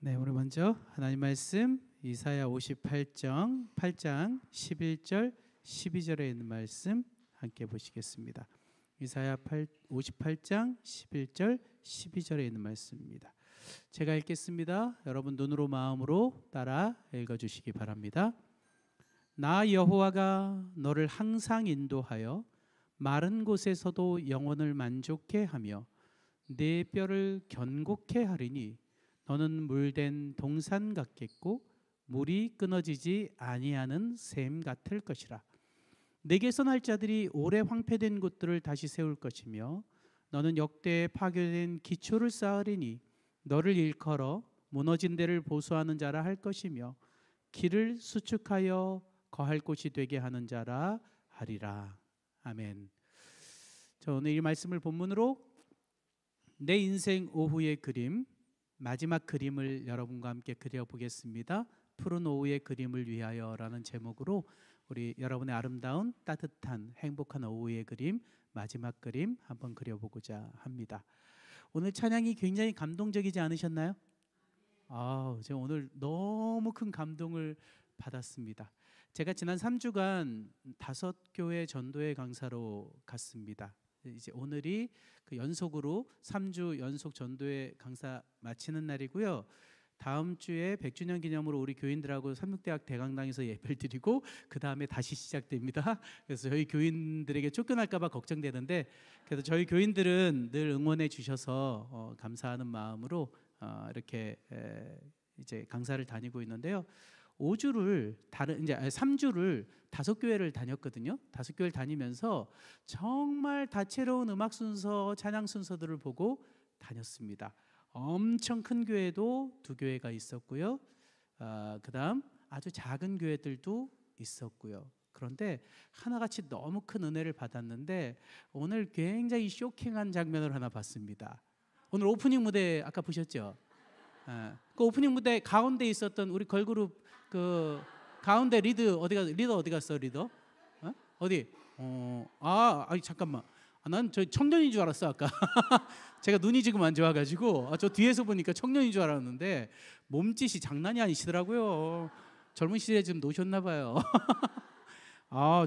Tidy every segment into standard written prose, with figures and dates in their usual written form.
네, 우리 먼저 하나님 말씀 이사야 58장 11절 12절에 있는 말씀 함께 보시겠습니다. 이사야 58장 11절 12절에 있는 말씀입니다. 제가 읽겠습니다. 여러분 눈으로 마음으로 따라 읽어주시기 바랍니다. 나 여호와가 너를 항상 인도하여 마른 곳에서도 영혼을 만족해 하며 네 뼈를 견고케 하리니 너는 물된 동산 같겠고 물이 끊어지지 아니하는 샘 같을 것이라. 내게서 날 자들이 오래 황폐된 곳들을 다시 세울 것이며 너는 역대에 파괴된 기초를 쌓으리니 너를 일컬어 무너진 데를 보수하는 자라 할 것이며 길을 수축하여 거할 곳이 되게 하는 자라 하리라. 아멘. 저 오늘 이 말씀을 본문으로 내 인생 오후의 그림, 마지막 그림을 여러분과 함께 그려보겠습니다. 푸른 오후의 그림을 위하여라는 제목으로 우리 여러분의 아름다운 따뜻한 행복한 오후의 그림, 마지막 그림 한번 그려보고자 합니다. 오늘 찬양이 굉장히 감동적이지 않으셨나요? 제가 오늘 너무 큰 감동을 받았습니다. 제가 지난 3주간 5교회 전도회 강사로 갔습니다. 이제 오늘이 그 연속으로 3주 연속 전도회 강사 마치는 날이고요. 다음 주에 100주년 기념으로 우리 교인들하고 삼육대학 대강당에서 예배를 드리고 그 다음에 다시 시작됩니다. 그래서 저희 교인들에게 쫓겨날까봐 걱정되는데 그래서 저희 교인들은 늘 응원해 주셔서 감사하는 마음으로 이렇게 이제 강사를 다니고 있는데요. 5주를 이제 3주를 5교회를 다녔거든요. 5교회를 다니면서 정말 다채로운 음악 순서, 찬양 순서들을 보고 다녔습니다. 엄청 큰 교회도 2교회가 있었고요. 그다음 아주 작은 교회들도 있었고요. 그런데 하나같이 너무 큰 은혜를 받았는데 오늘 굉장히 쇼킹한 장면을 하나 봤습니다. 오늘 오프닝 무대 아까 보셨죠? 그 오프닝 무대 가운데 있었던 우리 걸그룹 그 가운데 리더 어디 갔어 리더? 어디? 아니 잠깐만. 난 저 청년인 줄 알았어 아까. 제가 눈이 지금 안 좋아가지고 저 뒤에서 보니까 청년인 줄 알았는데 몸짓이 장난이 아니시더라고요. 젊은 시절에 좀 노셨나 봐요.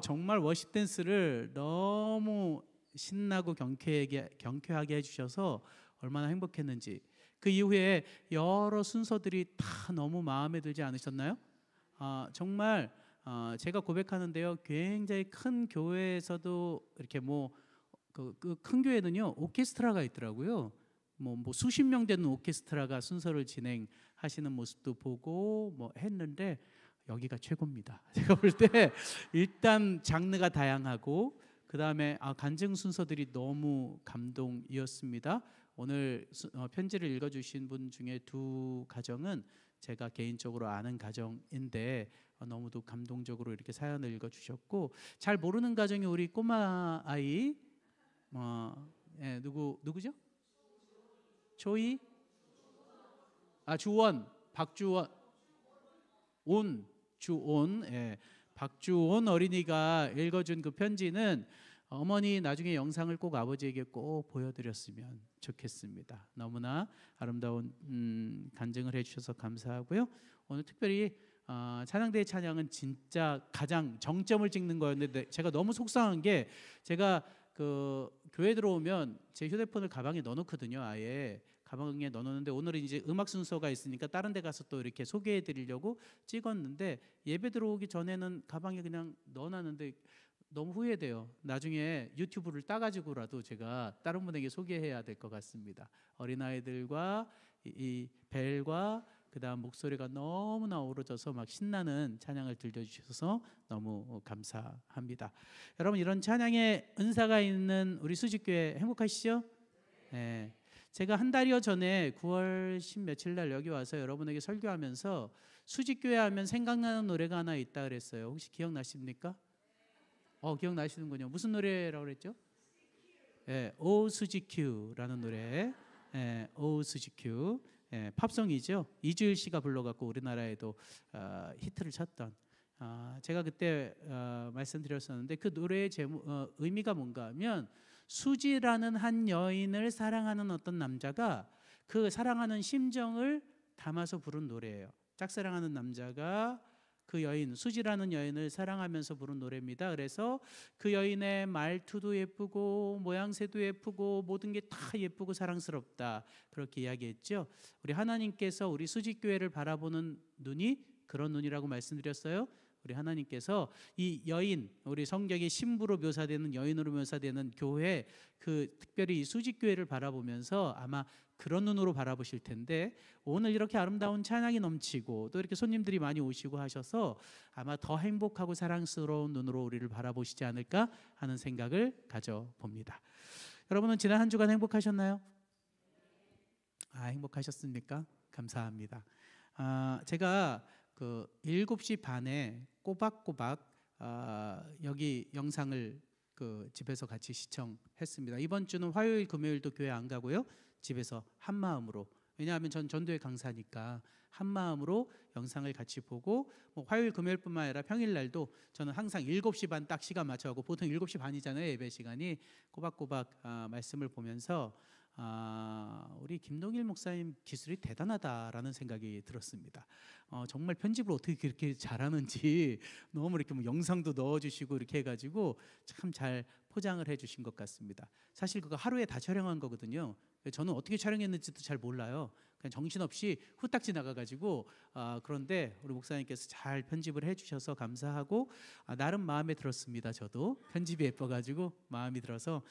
정말 워십 댄스를 너무 신나고 경쾌하게 해주셔서 얼마나 행복했는지. 그 이후에 여러 순서들이 다 너무 마음에 들지 않으셨나요? 정말 제가 고백하는데요. 굉장히 큰 교회에서도 이렇게 그 큰 교회는요 오케스트라가 있더라고요. 뭐 수십 명 되는 오케스트라가 순서를 진행하시는 모습도 보고 했는데 여기가 최고입니다. 제가 볼 때 일단 장르가 다양하고 그 다음에 간증 순서들이 너무 감동이었습니다. 오늘 편지를 읽어주신 분 중에 2 가정은 제가 개인적으로 아는 가정인데 너무도 감동적으로 이렇게 사연을 읽어주셨고 잘 모르는 가정이 우리 꼬마 아이 누구죠? 조이? 주원, 박주원, 주온, 박주온 어린이가 읽어준 그 편지는 어머니 나중에 영상을 꼭 아버지에게 꼭 보여드렸으면 좋겠습니다. 너무나 아름다운 간증을 해주셔서 감사하고요. 오늘 특별히 찬양대회 찬양은 진짜 가장 정점을 찍는 거였는데 제가 너무 속상한 게 제가 그 교회 들어오면 제 휴대폰을 가방에 넣어놓거든요. 아예 가방에 넣어놓는데 오늘은 이제 음악 순서가 있으니까 다른 데 가서 또 이렇게 소개해 드리려고 찍었는데 예배 들어오기 전에는 가방에 그냥 넣어놨는데 너무 후회돼요. 나중에 유튜브를 따가지고라도 제가 다른 분에게 소개해야 될 것 같습니다. 어린아이들과 이 벨과 그다음 목소리가 너무나 어우러져서 막 신나는 찬양을 들려주셔서 너무 감사합니다. 여러분 이런 찬양의 은사가 있는 우리 수직교회 행복하시죠? 네. 제가 한 달여 전에 9월 10 며칠 날 여기 와서 여러분에게 설교하면서 수직교회 하면 생각나는 노래가 하나 있다 그랬어요. 혹시 기억나십니까? 기억나시는군요. 무슨 노래라고 그랬죠? 오 수지큐라는 노래. 오 수지큐. 팝송이죠. 이주일 씨가 불러갖고 우리나라에도 히트를 쳤던. 제가 그때 말씀드렸었는데 그 노래의 의미가 뭔가 하면 수지라는 한 여인을 사랑하는 어떤 남자가 그 사랑하는 심정을 담아서 부른 노래예요. 짝사랑하는 남자가 그 여인 수지라는 여인을 사랑하면서 부른 노래입니다. 그래서 그 여인의 말투도 예쁘고 모양새도 예쁘고 모든 게 다 예쁘고 사랑스럽다 그렇게 이야기했죠. 우리 하나님께서 우리 수지교회를 바라보는 눈이 그런 눈이라고 말씀드렸어요. 우리 하나님께서 이 여인 우리 성경의 신부로 묘사되는 여인으로 묘사되는 교회 그 특별히 이 수지교회를 바라보면서 아마 그런 눈으로 바라보실 텐데 오늘 이렇게 아름다운 찬양이 넘치고 또 이렇게 손님들이 많이 오시고 하셔서 아마 더 행복하고 사랑스러운 눈으로 우리를 바라보시지 않을까 하는 생각을 가져봅니다. 여러분은 지난 한 주간 행복하셨나요? 행복하셨습니까? 감사합니다. 제가 그 7시 반에 꼬박꼬박 여기 영상을 그 집에서 같이 시청했습니다. 이번 주는 화요일 금요일도 교회 안 가고요. 집에서 한 마음으로 왜냐하면 전 전도회 강사니까 한 마음으로 영상을 같이 보고 화요일 금요일뿐만 아니라 평일날도 저는 항상 7시 반 딱 시간 맞춰가고 보통 7시 반이잖아요. 예배 시간이 꼬박꼬박 말씀을 보면서 우리 김동일 목사님 기술이 대단하다라는 생각이 들었습니다. 정말 편집을 어떻게 그렇게 잘하는지 너무 이렇게 영상도 넣어주시고 이렇게 해가지고 참 잘 포장을 해주신 것 같습니다. 사실 그거 하루에 다 촬영한 거거든요. 저는 어떻게 촬영했는지도 잘 몰라요. 그냥 정신없이 후딱 지나가가지고 그런데 우리 목사님께서 잘 편집을 해주셔서 감사하고 나름 마음에 들었습니다. 저도 편집이 예뻐가지고 마음이 들어서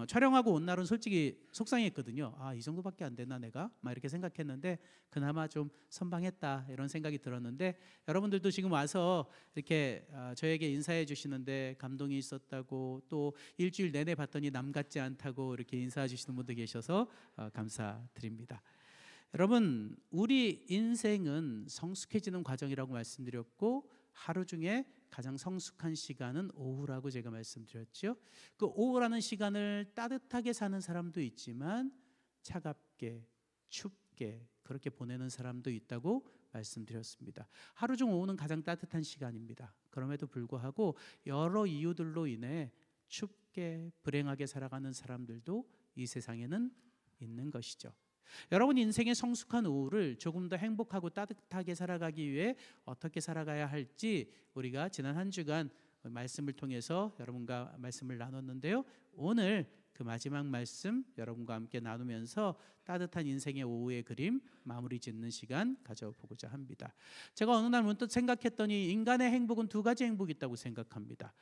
촬영하고 온 날은 솔직히 속상했거든요. 이 정도밖에 안 되나 내가? 막 이렇게 생각했는데 그나마 좀 선방했다 이런 생각이 들었는데 여러분들도 지금 와서 이렇게 저에게 인사해 주시는데 감동이 있었다고 또 일주일 내내 봤더니 남 같지 않다고 이렇게 인사해 주시는 분도 계셔서 감사드립니다. 여러분, 우리 인생은 성숙해지는 과정이라고 말씀드렸고 하루 중에 가장 성숙한 시간은 오후라고 제가 말씀드렸죠. 그 오후라는 시간을 따뜻하게 사는 사람도 있지만 차갑게 춥게 그렇게 보내는 사람도 있다고 말씀드렸습니다. 하루 중 오후는 가장 따뜻한 시간입니다. 그럼에도 불구하고 여러 이유들로 인해 춥게 불행하게 살아가는 사람들도 이 세상에는 있는 것이죠. 여러분 인생의 성숙한 오후를 조금 더 행복하고 따뜻하게 살아가기 위해 어떻게 살아가야 할지 우리가 지난 한 주간 말씀을 통해서 여러분과 말씀을 나눴는데요. 오늘 그 마지막 말씀 여러분과 함께 나누면서 따뜻한 인생의 오후의 그림 마무리 짓는 시간 가져보고자 합니다. 제가 어느 날 문득 생각했더니 인간의 행복은 두 가지 행복이 있다고 생각합니다.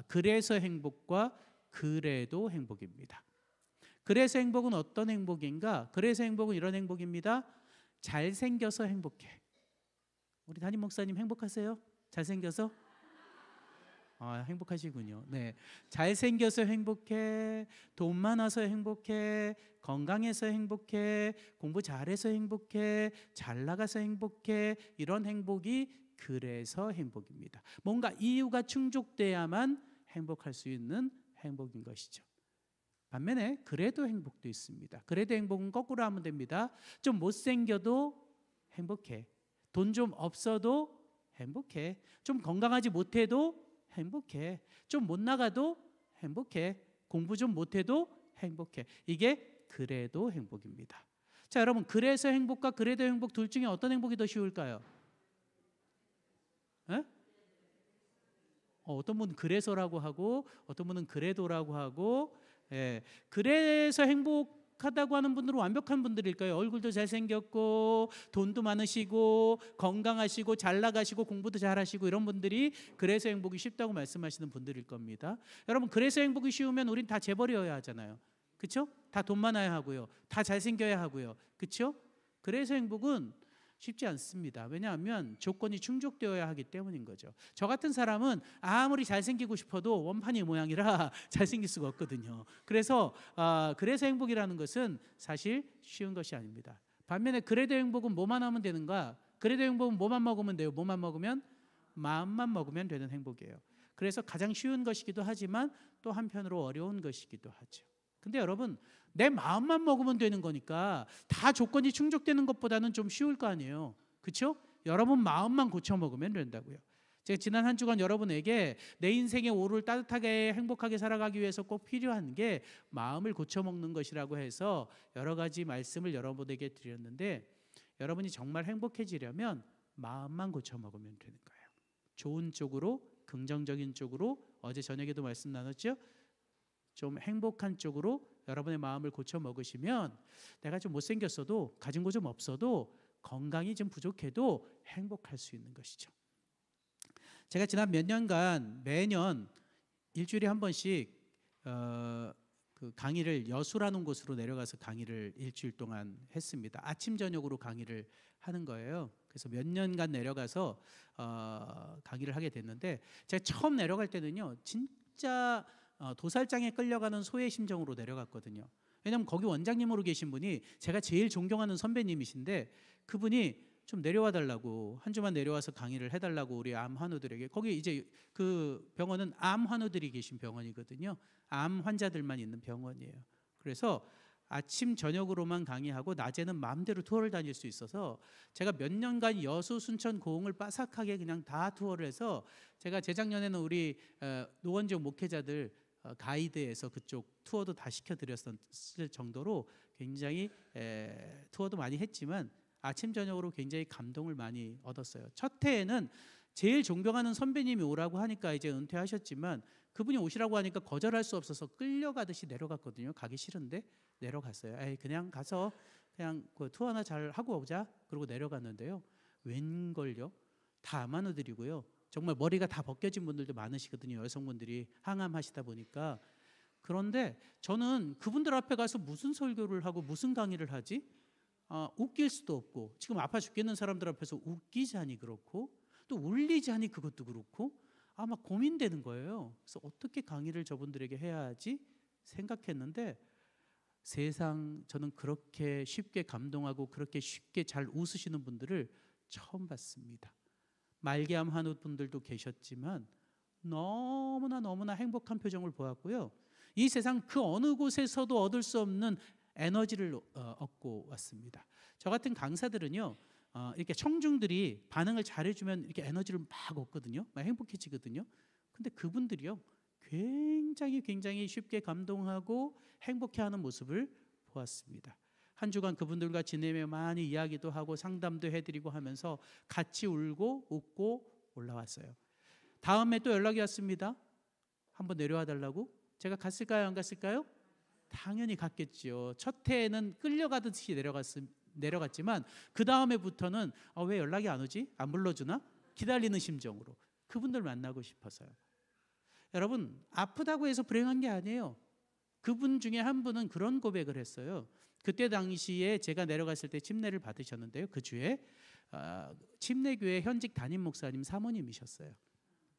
그래서 행복과 그래도 행복입니다. 그래서 행복은 어떤 행복인가? 그래서 행복은 이런 행복입니다. 잘생겨서 행복해. 우리 담임 목사님 행복하세요? 잘생겨서? 행복하시군요. 네, 잘생겨서 행복해, 돈 많아서 행복해, 건강해서 행복해, 공부 잘해서 행복해, 잘 나가서 행복해. 이런 행복이 그래서 행복입니다. 뭔가 이유가 충족돼야만 행복할 수 있는 행복인 것이죠. 반면에 그래도 행복도 있습니다. 그래도 행복은 거꾸로 하면 됩니다. 좀 못생겨도 행복해. 돈 좀 없어도 행복해. 좀 건강하지 못해도 행복해. 좀 못 나가도 행복해. 공부 좀 못해도 행복해. 이게 그래도 행복입니다. 자, 여러분, 그래서 행복과 그래도 행복 둘 중에 어떤 행복이 더 쉬울까요? 에? 어떤 분은 그래서라고 하고 어떤 분은 그래도라고 하고 그래서 행복하다고 하는 분들은 완벽한 분들일까요? 얼굴도 잘생겼고 돈도 많으시고 건강하시고 잘 나가시고 공부도 잘하시고 이런 분들이 그래서 행복이 쉽다고 말씀하시는 분들일 겁니다. 여러분, 그래서 행복이 쉬우면 우린 다 재벌이어야 하잖아요. 그렇죠? 다 돈 많아야 하고요. 다 잘생겨야 하고요. 그렇죠? 그래서 행복은 쉽지 않습니다. 왜냐하면 조건이 충족되어야 하기 때문인 거죠. 저 같은 사람은 아무리 잘생기고 싶어도 원판이 모양이라 잘생길 수가 없거든요. 그래서 행복이라는 것은 사실 쉬운 것이 아닙니다. 반면에 그래도 행복은 뭐만 하면 되는가? 그래도 행복은 뭐만 먹으면 돼요? 뭐만 먹으면? 마음만 먹으면 되는 행복이에요. 그래서 가장 쉬운 것이기도 하지만 또 한편으로 어려운 것이기도 하죠. 근데 여러분, 내 마음만 먹으면 되는 거니까 다 조건이 충족되는 것보다는 좀 쉬울 거 아니에요. 그렇죠? 여러분 마음만 고쳐 먹으면 된다고요. 제가 지난 한 주간 여러분에게 내 인생의 오후를 따뜻하게 행복하게 살아가기 위해서 꼭 필요한 게 마음을 고쳐 먹는 것이라고 해서 여러 가지 말씀을 여러분에게 드렸는데 여러분이 정말 행복해지려면 마음만 고쳐 먹으면 되는 거예요. 좋은 쪽으로, 긍정적인 쪽으로, 어제 저녁에도 말씀 나눴죠? 좀 행복한 쪽으로 여러분의 마음을 고쳐 먹으시면 내가 좀 못생겼어도 가진 거 좀 없어도 건강이 좀 부족해도 행복할 수 있는 것이죠. 제가 지난 몇 년간 매년 일주일에 한 번씩 그 강의를 여수라는 곳으로 내려가서 강의를 일주일 동안 했습니다. 아침 저녁으로 강의를 하는 거예요. 그래서 몇 년간 내려가서 강의를 하게 됐는데 제가 처음 내려갈 때는요 진짜 도살장에 끌려가는 소의 심정으로 내려갔거든요. 왜냐하면 거기 원장님으로 계신 분이 제가 제일 존경하는 선배님이신데 그분이 좀 내려와 달라고 한 주만 내려와서 강의를 해달라고 우리 암 환우들에게 거기 이제 그 병원은 암 환우들이 계신 병원이거든요. 암 환자들만 있는 병원이에요. 그래서 아침 저녁으로만 강의하고 낮에는 마음대로 투어를 다닐 수 있어서 제가 몇 년간 여수 순천 고흥을 빠삭하게 그냥 다 투어를 해서 제가 재작년에는 우리 노원지역 목회자들 가이드에서 그쪽 투어도 다 시켜드렸을 정도로 굉장히 투어도 많이 했지만 아침 저녁으로 굉장히 감동을 많이 얻었어요. 첫 해에는 제일 존경하는 선배님이 오라고 하니까 이제 은퇴하셨지만 그분이 오시라고 하니까 거절할 수 없어서 끌려가듯이 내려갔거든요. 가기 싫은데 내려갔어요. 그냥 가서 그냥 그 투어 하나 잘 하고 오자. 그러고 내려갔는데요. 웬걸요? 다 아마노들이고요. 정말 머리가 다 벗겨진 분들도 많으시거든요. 여성분들이 항암하시다 보니까. 그런데 저는 그분들 앞에 가서 무슨 설교를 하고 무슨 강의를 하지? 웃길 수도 없고, 지금 아파 죽겠는 사람들 앞에서 웃기자니 그렇고, 또 울리자니 그것도 그렇고, 막 고민되는 거예요. 그래서 어떻게 강의를 저분들에게 해야 하지 생각했는데, 세상 저는 그렇게 쉽게 감동하고 그렇게 쉽게 잘 웃으시는 분들을 처음 봤습니다. 말기암 한우 분들도 계셨지만 너무나 행복한 표정을 보았고요. 이 세상 그 어느 곳에서도 얻을 수 없는 에너지를 얻고 왔습니다. 저 같은 강사들은요, 이렇게 청중들이 반응을 잘해주면 이렇게 에너지를 막 얻거든요. 막 행복해지거든요. 근데 그분들이요, 굉장히 쉽게 감동하고 행복해하는 모습을 보았습니다. 한 주간 그분들과 지내며 많이 이야기도 하고 상담도 해드리고 하면서 같이 울고 웃고 올라왔어요. 다음에 또 연락이 왔습니다. 한번 내려와 달라고. 제가 갔을까요, 안 갔을까요? 당연히 갔겠죠. 첫 해에는 끌려가듯이 내려갔지만 그 다음에부터는 왜 연락이 안 오지? 안 불러주나? 기다리는 심정으로 그분들 만나고 싶어서요. 여러분, 아프다고 해서 불행한 게 아니에요. 그분 중에 한 분은 그런 고백을 했어요. 그때 당시에 제가 내려갔을 때 침례를 받으셨는데요. 그 주에 침례교회 현직 담임 목사님 사모님이셨어요.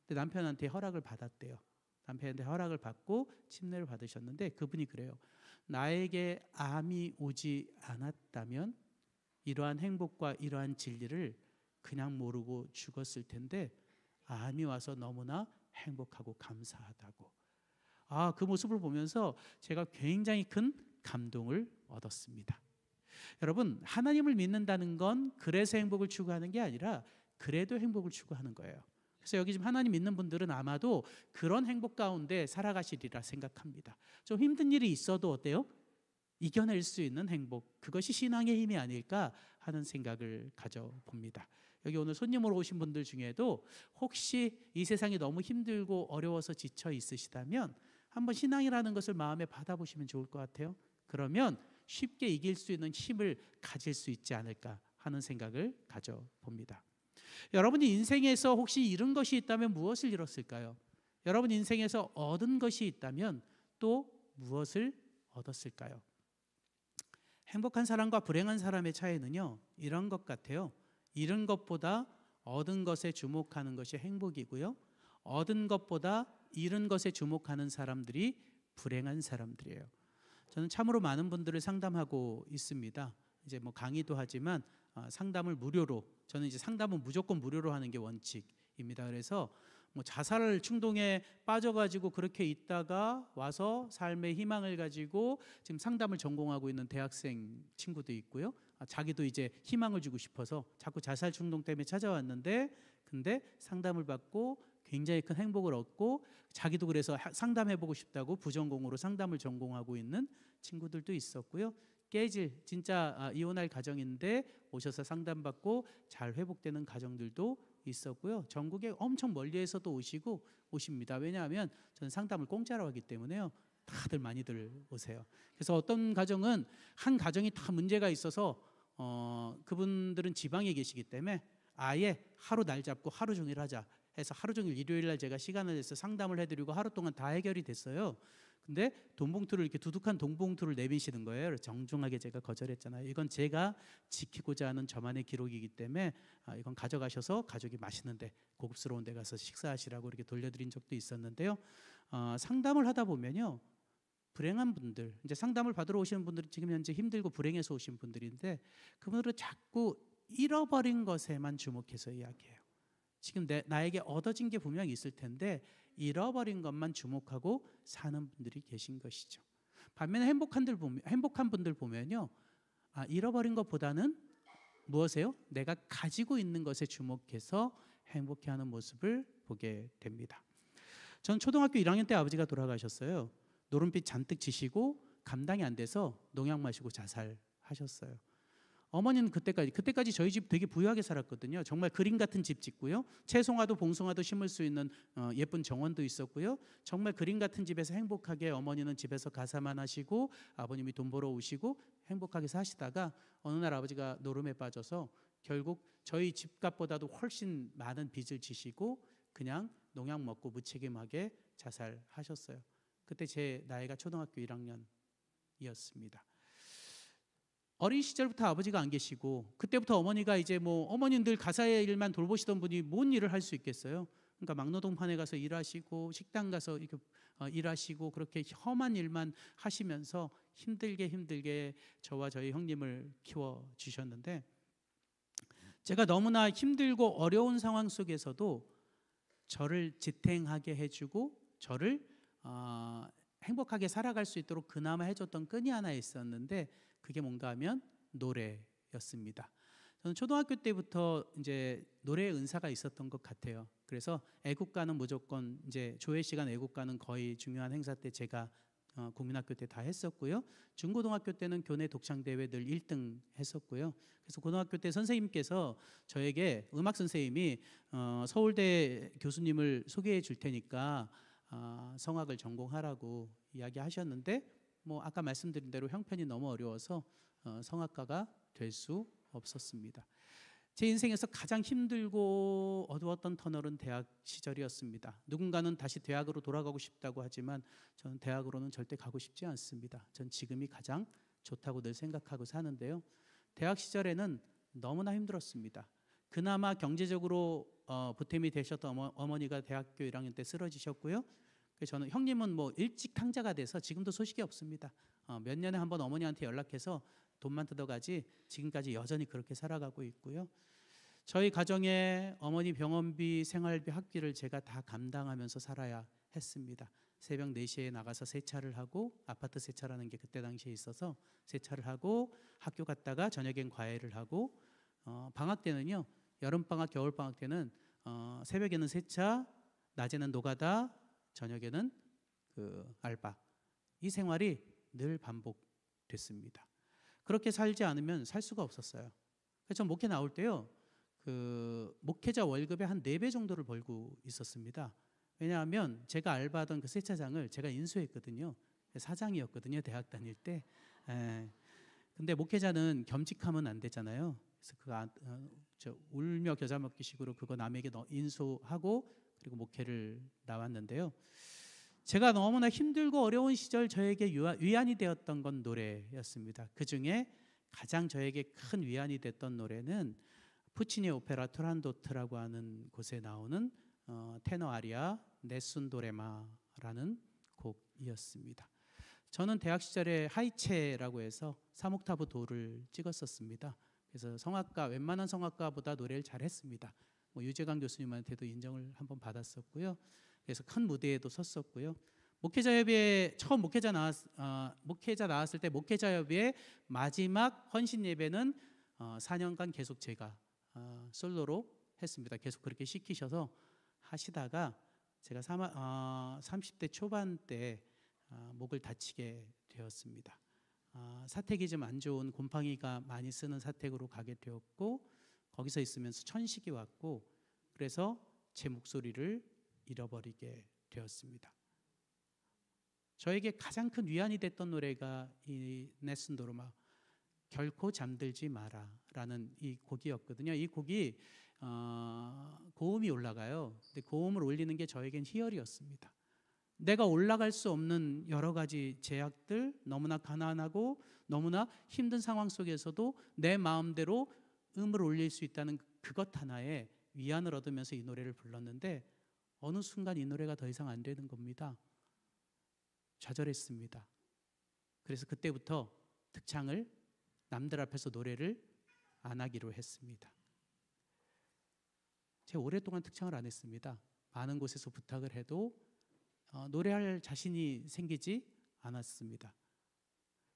근데 남편한테 허락을 받았대요. 남편한테 허락을 받고 침례를 받으셨는데 그분이 그래요. 나에게 암이 오지 않았다면 이러한 행복과 이러한 진리를 그냥 모르고 죽었을 텐데 암이 와서 너무나 행복하고 감사하다고. 그 모습을 보면서 제가 굉장히 큰 감동을 얻었습니다. 여러분, 하나님을 믿는다는 건 그래서 행복을 추구하는 게 아니라 그래도 행복을 추구하는 거예요. 그래서 여기 지금 하나님 믿는 분들은 아마도 그런 행복 가운데 살아가시리라 생각합니다. 좀 힘든 일이 있어도 어때요? 이겨낼 수 있는 행복, 그것이 신앙의 힘이 아닐까 하는 생각을 가져봅니다. 여기 오늘 손님으로 오신 분들 중에도 혹시 이 세상이 너무 힘들고 어려워서 지쳐 있으시다면 한번 신앙이라는 것을 마음에 받아보시면 좋을 것 같아요. 그러면 쉽게 이길 수 있는 힘을 가질 수 있지 않을까 하는 생각을 가져봅니다. 여러분이 인생에서 혹시 잃은 것이 있다면 무엇을 잃었을까요? 여러분 인생에서 얻은 것이 있다면 또 무엇을 얻었을까요? 행복한 사람과 불행한 사람의 차이는요, 이런 것 같아요. 잃은 것보다 얻은 것에 주목하는 것이 행복이고요, 얻은 것보다 잃은 것에 주목하는 사람들이 불행한 사람들이에요. 저는 참으로 많은 분들을 상담하고 있습니다. 이제 뭐 강의도 하지만 상담을 무료로, 저는 이제 상담은 무조건 무료로 하는 게 원칙입니다. 그래서 뭐 자살 충동에 빠져가지고 그렇게 있다가 와서 삶의 희망을 가지고 지금 상담을 전공하고 있는 대학생 친구도 있고요. 자기도 이제 희망을 주고 싶어서 자꾸 자살 충동 때문에 찾아왔는데, 근데 상담을 받고 굉장히 큰 행복을 얻고 자기도 그래서 상담해보고 싶다고 부전공으로 상담을 전공하고 있는 친구들도 있었고요. 깨질 진짜 이혼할 가정인데 오셔서 상담받고 잘 회복되는 가정들도 있었고요. 전국에 엄청 멀리에서도 오십니다. 왜냐하면 저는 상담을 공짜로 하기 때문에요. 다들 많이들 오세요. 그래서 어떤 가정은 한 가정이 다 문제가 있어서 그분들은 지방에 계시기 때문에 아예 하루 날 잡고 하루 종일 하자 해서 하루 종일 일요일 날 제가 시간을 내서 상담을 해드리고 하루 동안 다 해결이 됐어요. 근데 돈봉투를 이렇게 두둑한 돈봉투를 내미시는 거예요. 그래서 정중하게 제가 거절했잖아요. 이건 제가 지키고자 하는 저만의 기록이기 때문에 이건 가져가셔서 가족이 맛있는데 고급스러운 데 가서 식사하시라고 이렇게 돌려드린 적도 있었는데요. 상담을 하다 보면요, 불행한 분들, 이제 상담을 받으러 오시는 분들이 지금 현재 힘들고 불행해서 오신 분들인데 그분들은 자꾸 잃어버린 것에만 주목해서 이야기해요. 지금 나에게 얻어진 게 분명히 있을 텐데 잃어버린 것만 주목하고 사는 분들이 계신 것이죠. 반면에 행복한 분들 보면요, 잃어버린 것보다는 무엇이에요? 내가 가지고 있는 것에 주목해서 행복해하는 모습을 보게 됩니다. 전 초등학교 1학년 때 아버지가 돌아가셨어요. 노름빛 잔뜩 지시고 감당이 안 돼서 농약 마시고 자살하셨어요. 어머니는 그때까지 저희 집 되게 부유하게 살았거든요. 정말 그림 같은 집 짓고요. 채송화도 봉송화도 심을 수 있는 예쁜 정원도 있었고요. 정말 그림 같은 집에서 행복하게 어머니는 집에서 가사만 하시고 아버님이 돈 벌어 오시고 행복하게 사시다가 어느 날 아버지가 노름에 빠져서 결국 저희 집값보다도 훨씬 많은 빚을 지시고 그냥 농약 먹고 무책임하게 자살하셨어요. 그때 제 나이가 초등학교 1학년이었습니다. 어린 시절부터 아버지가 안 계시고 그때부터 어머니가 이제 뭐 어머니는 늘 가사의 일만 돌보시던 분이 뭔 일을 할 수 있겠어요? 그러니까 막노동판에 가서 일하시고 식당 가서 이렇게 일하시고 그렇게 험한 일만 하시면서 힘들게 저와 저희 형님을 키워 주셨는데 제가 너무나 힘들고 어려운 상황 속에서도 저를 지탱하게 해주고 저를 행복하게 살아갈 수 있도록 그나마 해줬던 끈이 하나 있었는데 그게 뭔가 하면 노래였습니다. 저는 초등학교 때부터 이제 노래의 은사가 있었던 것 같아요. 그래서 애국가는 무조건 이제 조회 시간 애국가는 거의 중요한 행사 때 제가 국민학교 때 다 했었고요. 중고등학교 때는 교내 독창 대회 늘 1등 했었고요. 그래서 고등학교 때 선생님께서 저에게 음악 선생님이 서울대 교수님을 소개해 줄 테니까 성악을 전공하라고 이야기하셨는데 뭐 아까 말씀드린 대로 형편이 너무 어려워서 성악가가 될 수 없었습니다. 제 인생에서 가장 힘들고 어두웠던 터널은 대학 시절이었습니다. 누군가는 다시 대학으로 돌아가고 싶다고 하지만 저는 대학으로는 절대 가고 싶지 않습니다. 전 지금이 가장 좋다고 늘 생각하고 사는데요. 대학 시절에는 너무나 힘들었습니다. 그나마 경제적으로 보탬이 되셨던 어머니가 대학교 1학년 때 쓰러지셨고요. 그래서 저는 형님은 뭐 일찍 탕자가 돼서 지금도 소식이 없습니다. 몇 년에 한 번 어머니한테 연락해서 돈만 뜯어가지 지금까지 여전히 그렇게 살아가고 있고요. 저희 가정에 어머니 병원비, 생활비, 학비를 제가 다 감당하면서 살아야 했습니다. 새벽 4시에 나가서 세차를 하고 아파트 세차라는 게 그때 당시에 있어서 세차를 하고 학교 갔다가 저녁엔 과외를 하고 방학 때는요. 여름방학, 겨울방학 때는 새벽에는 세차, 낮에는 노가다, 저녁에는 그 알바. 이 생활이 늘 반복됐습니다. 그렇게 살지 않으면 살 수가 없었어요. 그래서 전 목회 나올 때요. 그 목회자 월급의 한 4배 정도를 벌고 있었습니다. 왜냐하면 제가 알바하던 그 세차장을 제가 인수했거든요. 사장이었거든요. 대학 다닐 때. 근데 목회자는 겸직하면 안 되잖아요. 그래서 울며 겨자 먹기식으로 그거 남에게 인수하고 그리고 목회를 나왔는데요. 제가 너무나 힘들고 어려운 시절 저에게 위안이 되었던 건 노래였습니다. 그 중에 가장 저에게 큰 위안이 됐던 노래는 푸치니 오페라 투란도트라고 하는 곳에 나오는 테너 아리아 네순 도레마라는 곡이었습니다. 저는 대학 시절에 하이체라고 해서 3옥타브 도를 찍었었습니다. 그래서 웬만한 성악가보다 노래를 잘했습니다. 뭐 유재강 교수님한테도 인정을 한번 받았었고요. 그래서 큰 무대에도 섰었고요. 목회자협의회 처음 목회자 나왔을 때 목회자협의회 마지막 헌신 예배는 4년간 계속 제가 솔로로 했습니다. 계속 그렇게 시키셔서 하시다가 제가 30대 초반 때 목을 다치게 되었습니다. 사택이 좀 안 좋은 곰팡이가 많이 쓰는 사택으로 가게 되었고 거기서 있으면서 천식이 왔고 그래서 제 목소리를 잃어버리게 되었습니다. 저에게 가장 큰 위안이 됐던 노래가 이 네슨 도르마 결코 잠들지 마라라는 이 곡이었거든요. 이 곡이 고음이 올라가요. 근데 고음을 올리는 게 저에겐 희열이었습니다. 내가 올라갈 수 없는 여러 가지 제약들, 너무나 가난하고 너무나 힘든 상황 속에서도 내 마음대로 음을 올릴 수 있다는 그것 하나에 위안을 얻으면서 이 노래를 불렀는데 어느 순간 이 노래가 더 이상 안 되는 겁니다. 좌절했습니다. 그래서 그때부터 득창을 남들 앞에서 노래를 안 하기로 했습니다. 제가 오랫동안 득창을 안 했습니다. 많은 곳에서 부탁을 해도 노래할 자신이 생기지 않았습니다.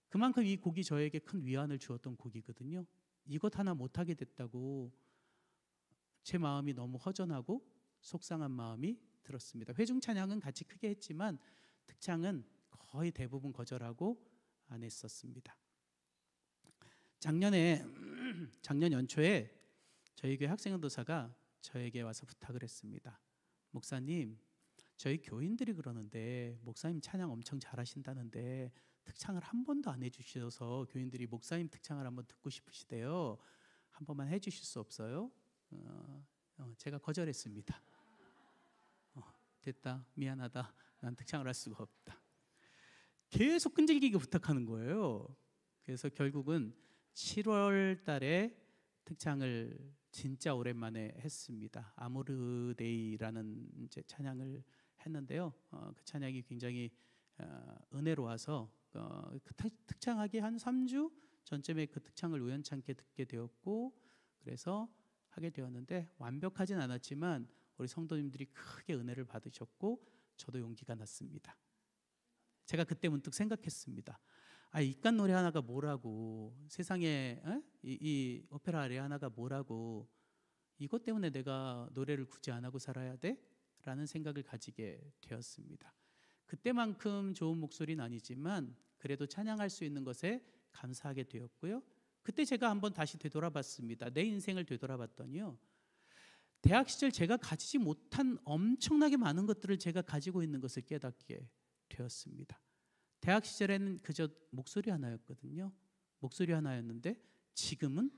그만큼 이 곡이 저에게 큰 위안을 주었던 곡이거든요. 이것 하나 못하게 됐다고 제 마음이 너무 허전하고 속상한 마음이 들었습니다. 회중 찬양은 같이 크게 했지만 득창은 거의 대부분 거절하고 안 했었습니다. 작년에 작년 연초에 저희 교회 학생도사가 저에게 와서 부탁을 했습니다. 목사님, 저희 교인들이 그러는데 목사님 찬양 엄청 잘하신다는데 특창을 한 번도 안 해주셔서 교인들이 목사님 특창을 한번 듣고 싶으시대요. 한 번만 해주실 수 없어요? 제가 거절했습니다. 됐다, 미안하다, 난 특창을 할 수가 없다. 계속 끈질기게 부탁하는 거예요. 그래서 결국은 7월 달에 특창을 진짜 오랜만에 했습니다. 아모르데이라는 이제 찬양을 했는데요. 그 찬양이 굉장히 은혜로워서 그 특창하기 한 3주 전쯤에 그 특창을 우연찮게 듣게 되었고, 그래서 하게 되었는데 완벽하진 않았지만 우리 성도님들이 크게 은혜를 받으셨고 저도 용기가 났습니다. 제가 그때 문득 생각했습니다. 이깟 노래 하나가 뭐라고, 세상에 이 오페라 아리아 하나가 뭐라고, 이것 때문에 내가 노래를 굳이 안 하고 살아야 돼? 라는 생각을 가지게 되었습니다. 그때만큼 좋은 목소리는 아니지만 그래도 찬양할 수 있는 것에 감사하게 되었고요. 그때 제가 한번 다시 되돌아봤습니다. 내 인생을 되돌아봤더니요, 대학 시절 제가 가지지 못한 엄청나게 많은 것들을 제가 가지고 있는 것을 깨닫게 되었습니다. 대학 시절에는 그저 목소리 하나였거든요. 목소리 하나였는데 지금은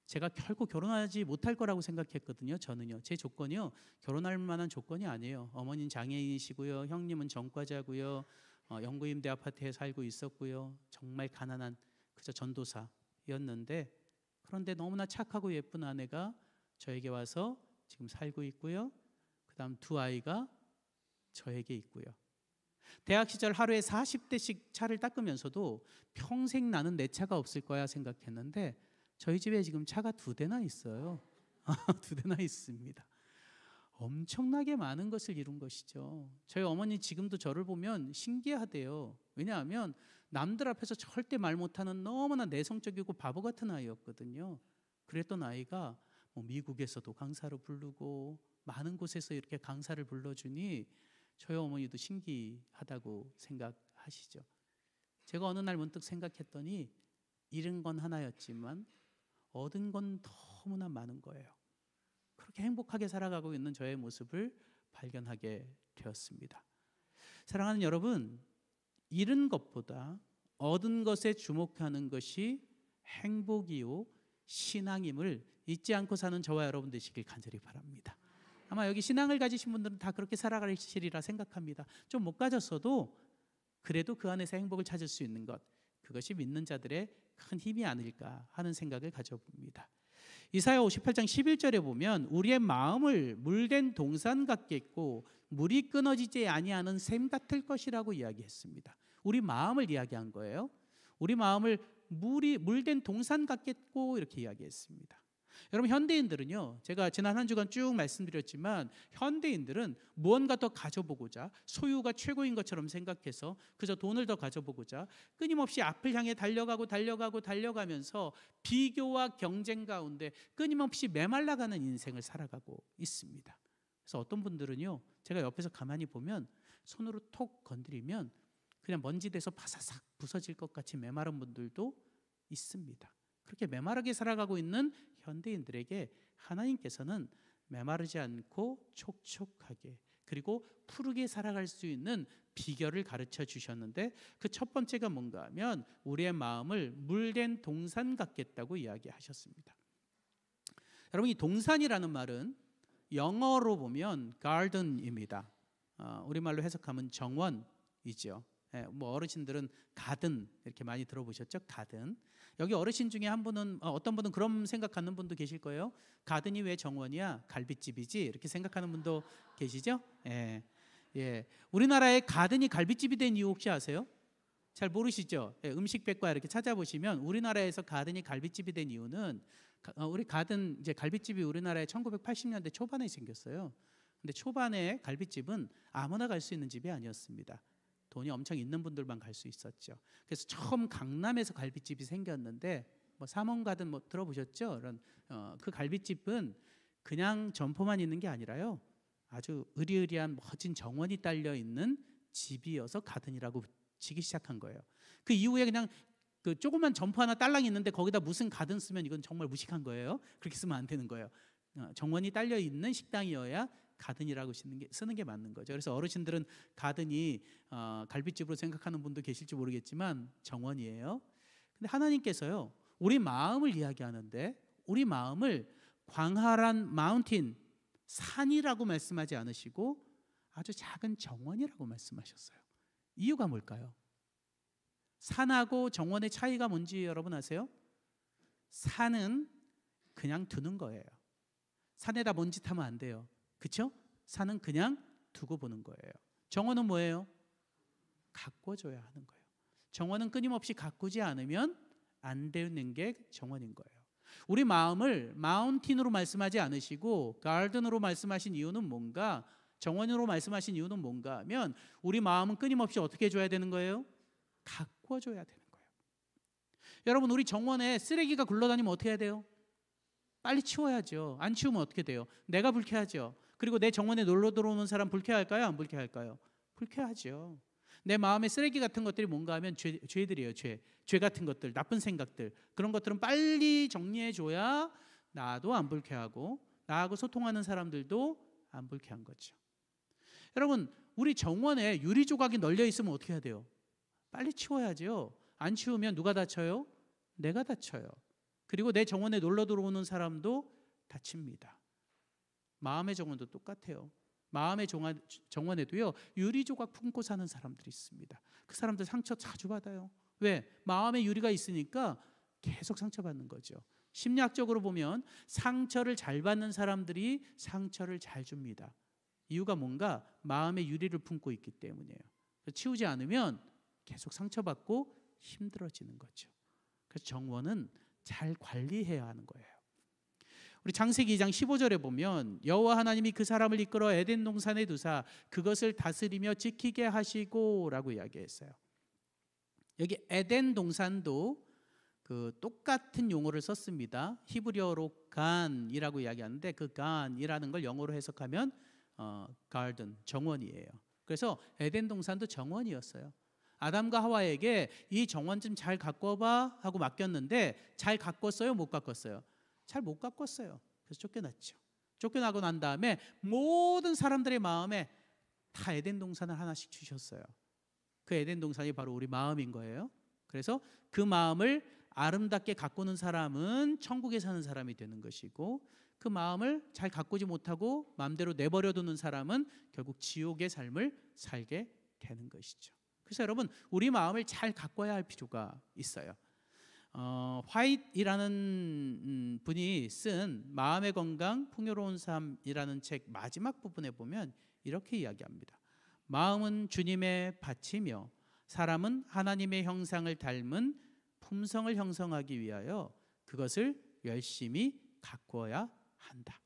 제가 결코 결혼하지 못할 거라고 생각했거든요. 저는요, 제 조건이요, 결혼할 만한 조건이 아니에요. 어머니는 장애인이시고요, 형님은 전과자고요, 영구임대 아파트에 살고 있었고요, 정말 가난한 그저 전도사였는데, 그런데 너무나 착하고 예쁜 아내가 저에게 와서 지금 살고 있고요. 그 다음 두 아이가 저에게 있고요. 대학 시절 하루에 40대씩 차를 닦으면서도 평생 나는 내 차가 없을 거야 생각했는데 저희 집에 지금 차가 2대나 있어요. 2대나 있습니다. 엄청나게 많은 것을 이룬 것이죠. 저희 어머니 지금도 저를 보면 신기하대요. 왜냐하면 남들 앞에서 절대 말 못하는 너무나 내성적이고 바보 같은 아이였거든요. 그랬던 아이가 미국에서도 강사로 부르고 많은 곳에서 이렇게 강사를 불러주니 저희 어머니도 신기하다고 생각하시죠. 제가 어느 날 문득 생각했더니 잃은 건 하나였지만 얻은 건 너무나 많은 거예요. 그렇게 행복하게 살아가고 있는 저의 모습을 발견하게 되었습니다. 사랑하는 여러분, 잃은 것보다 얻은 것에 주목하는 것이 행복이요 신앙임을 잊지 않고 사는 저와 여러분 되시길 간절히 바랍니다. 아마 여기 신앙을 가지신 분들은 다 그렇게 살아가시리라 생각합니다. 좀 못 가졌어도 그래도 그 안에서 행복을 찾을 수 있는 것, 그것이 믿는 자들의 큰 힘이 아닐까 하는 생각을 가져봅니다. 이사야 58장 11절에 보면 우리의 마음을 물된 동산 같겠고 물이 끊어지지 아니하는 샘 같을 것이라고 이야기했습니다. 우리 마음을 이야기한 거예요. 우리 마음을 물된 동산 같겠고 이렇게 이야기했습니다. 여러분, 현대인들은요, 제가 지난 한 주간 쭉 말씀드렸지만 현대인들은 무언가 더 가져보고자 소유가 최고인 것처럼 생각해서 그저 돈을 더 가져보고자 끊임없이 앞을 향해 달려가면서 비교와 경쟁 가운데 끊임없이 메말라가는 인생을 살아가고 있습니다. 그래서 어떤 분들은요, 제가 옆에서 가만히 보면 손으로 톡 건드리면 그냥 먼지 돼서 바사삭 부서질 것 같이 메마른 분들도 있습니다. 그렇게 메마르게 살아가고 있는 현대인들에게 하나님께서는 메마르지 않고 촉촉하게 그리고 푸르게 살아갈 수 있는 비결을 가르쳐 주셨는데 그 첫 번째가 뭔가 하면 우리의 마음을 물된 동산 같겠다고 이야기하셨습니다. 여러분, 이 동산이라는 말은 영어로 보면 garden입니다. 우리말로 해석하면 정원이죠. 어르신들은 가든 이렇게 많이 들어보셨죠? 가든. 여기 어르신 중에 한 분은 어떤 분은 그런 생각하는 분도 계실 거예요. 가든이 왜 정원이야? 갈빗집이지? 이렇게 생각하는 분도 계시죠? 우리나라에 가든이 갈빗집이 된 이유 혹시 아세요? 잘 모르시죠? 음식백과 이렇게 찾아보시면 우리나라에서 가든이 갈빗집이 된 이유는 우리 가든 이제 갈빗집이 우리나라에 1980년대 초반에 생겼어요. 근데 초반에 갈빗집은 아무나 갈 수 있는 집이 아니었습니다. 돈이 엄청 있는 분들만 갈 수 있었죠. 그래서 처음 강남에서 갈빗집이 생겼는데 삼원가든 들어보셨죠? 이런 그 갈빗집은 그냥 점포만 있는 게 아니라요, 아주 으리으리한 멋진 정원이 딸려 있는 집이어서 가든이라고 지기 시작한 거예요. 그 이후에 그냥 그 조그만 점포 하나 딸랑 있는데 거기다 무슨 가든 쓰면 이건 정말 무식한 거예요. 그렇게 쓰면 안 되는 거예요. 정원이 딸려 있는 식당이어야 가든이라고 쓰는 게 맞는 거죠. 그래서 어르신들은 가든이 갈빗집으로 생각하는 분도 계실지 모르겠지만 정원이에요. 근데 하나님께서요, 우리 마음을 이야기하는데 우리 마음을 광활한 마운틴, 산이라고 말씀하지 않으시고 아주 작은 정원이라고 말씀하셨어요. 이유가 뭘까요? 산하고 정원의 차이가 뭔지 여러분 아세요? 산은 그냥 두는 거예요. 산에다 먼지 타면 안 돼요. 그렇죠? 산은 그냥 두고 보는 거예요. 정원은 뭐예요? 가꿔줘야 하는 거예요. 정원은 끊임없이 가꾸지 않으면 안 되는 게 정원인 거예요. 우리 마음을 마운틴으로 말씀하지 않으시고 가든으로 말씀하신 이유는 뭔가, 정원으로 말씀하신 이유는 뭔가 하면 우리 마음은 끊임없이 어떻게 해줘야 되는 거예요? 가꿔줘야 되는 거예요. 여러분, 우리 정원에 쓰레기가 굴러다니면 어떻게 해야 돼요? 빨리 치워야죠. 안 치우면 어떻게 돼요? 내가 불쾌하죠. 그리고 내 정원에 놀러 들어오는 사람 불쾌할까요? 안 불쾌할까요? 불쾌하죠. 내 마음에 쓰레기 같은 것들이 뭔가 하면 죄들이에요. 죄 같은 것들, 나쁜 생각들, 그런 것들은 빨리 정리해줘야 나도 안 불쾌하고 나하고 소통하는 사람들도 안 불쾌한 거죠. 여러분, 우리 정원에 유리 조각이 널려 있으면 어떻게 해야 돼요? 빨리 치워야죠. 안 치우면 누가 다쳐요? 내가 다쳐요. 그리고 내 정원에 놀러 들어오는 사람도 다칩니다. 마음의 정원도 똑같아요. 마음의 정원에도요, 유리 조각 품고 사는 사람들이 있습니다. 그 사람들 상처 자주 받아요. 왜? 마음에 유리가 있으니까 계속 상처받는 거죠. 심리학적으로 보면 상처를 잘 받는 사람들이 상처를 잘 줍니다. 이유가 뭔가 마음에 유리를 품고 있기 때문이에요. 치우지 않으면 계속 상처받고 힘들어지는 거죠. 그래서 정원은 잘 관리해야 하는 거예요. 우리 창세기 2장 15절에 보면 여호와 하나님이 그 사람을 이끌어 에덴 동산에 두사 그것을 다스리며 지키게 하시고 라고 이야기했어요. 여기 에덴 동산도 그 똑같은 용어를 썼습니다. 히브리어로 간이라고 이야기하는데 그 간이라는 걸 영어로 해석하면 garden, 정원이에요. 그래서 에덴 동산도 정원이었어요. 아담과 하와에게 이 정원 좀 잘 가꿔봐 하고 맡겼는데 잘 가꿨어요? 못 가꿨어요? 잘 못 가꿨어요. 그래서 쫓겨났죠. 쫓겨나고 난 다음에 모든 사람들의 마음에 다 에덴 동산을 하나씩 주셨어요. 그 에덴 동산이 바로 우리 마음인 거예요. 그래서 그 마음을 아름답게 가꾸는 사람은 천국에 사는 사람이 되는 것이고, 그 마음을 잘 가꾸지 못하고 마음대로 내버려 두는 사람은 결국 지옥의 삶을 살게 되는 것이죠. 그래서 여러분, 우리 마음을 잘 가꿔야 할 필요가 있어요. 화이트이라는 분이 쓴 마음의 건강 풍요로운 삶이라는 책 마지막 부분에 보면 이렇게 이야기합니다. 마음은 주님의 밭이며 사람은 하나님의 형상을 닮은 품성을 형성하기 위하여 그것을 열심히 가꾸어야 한다.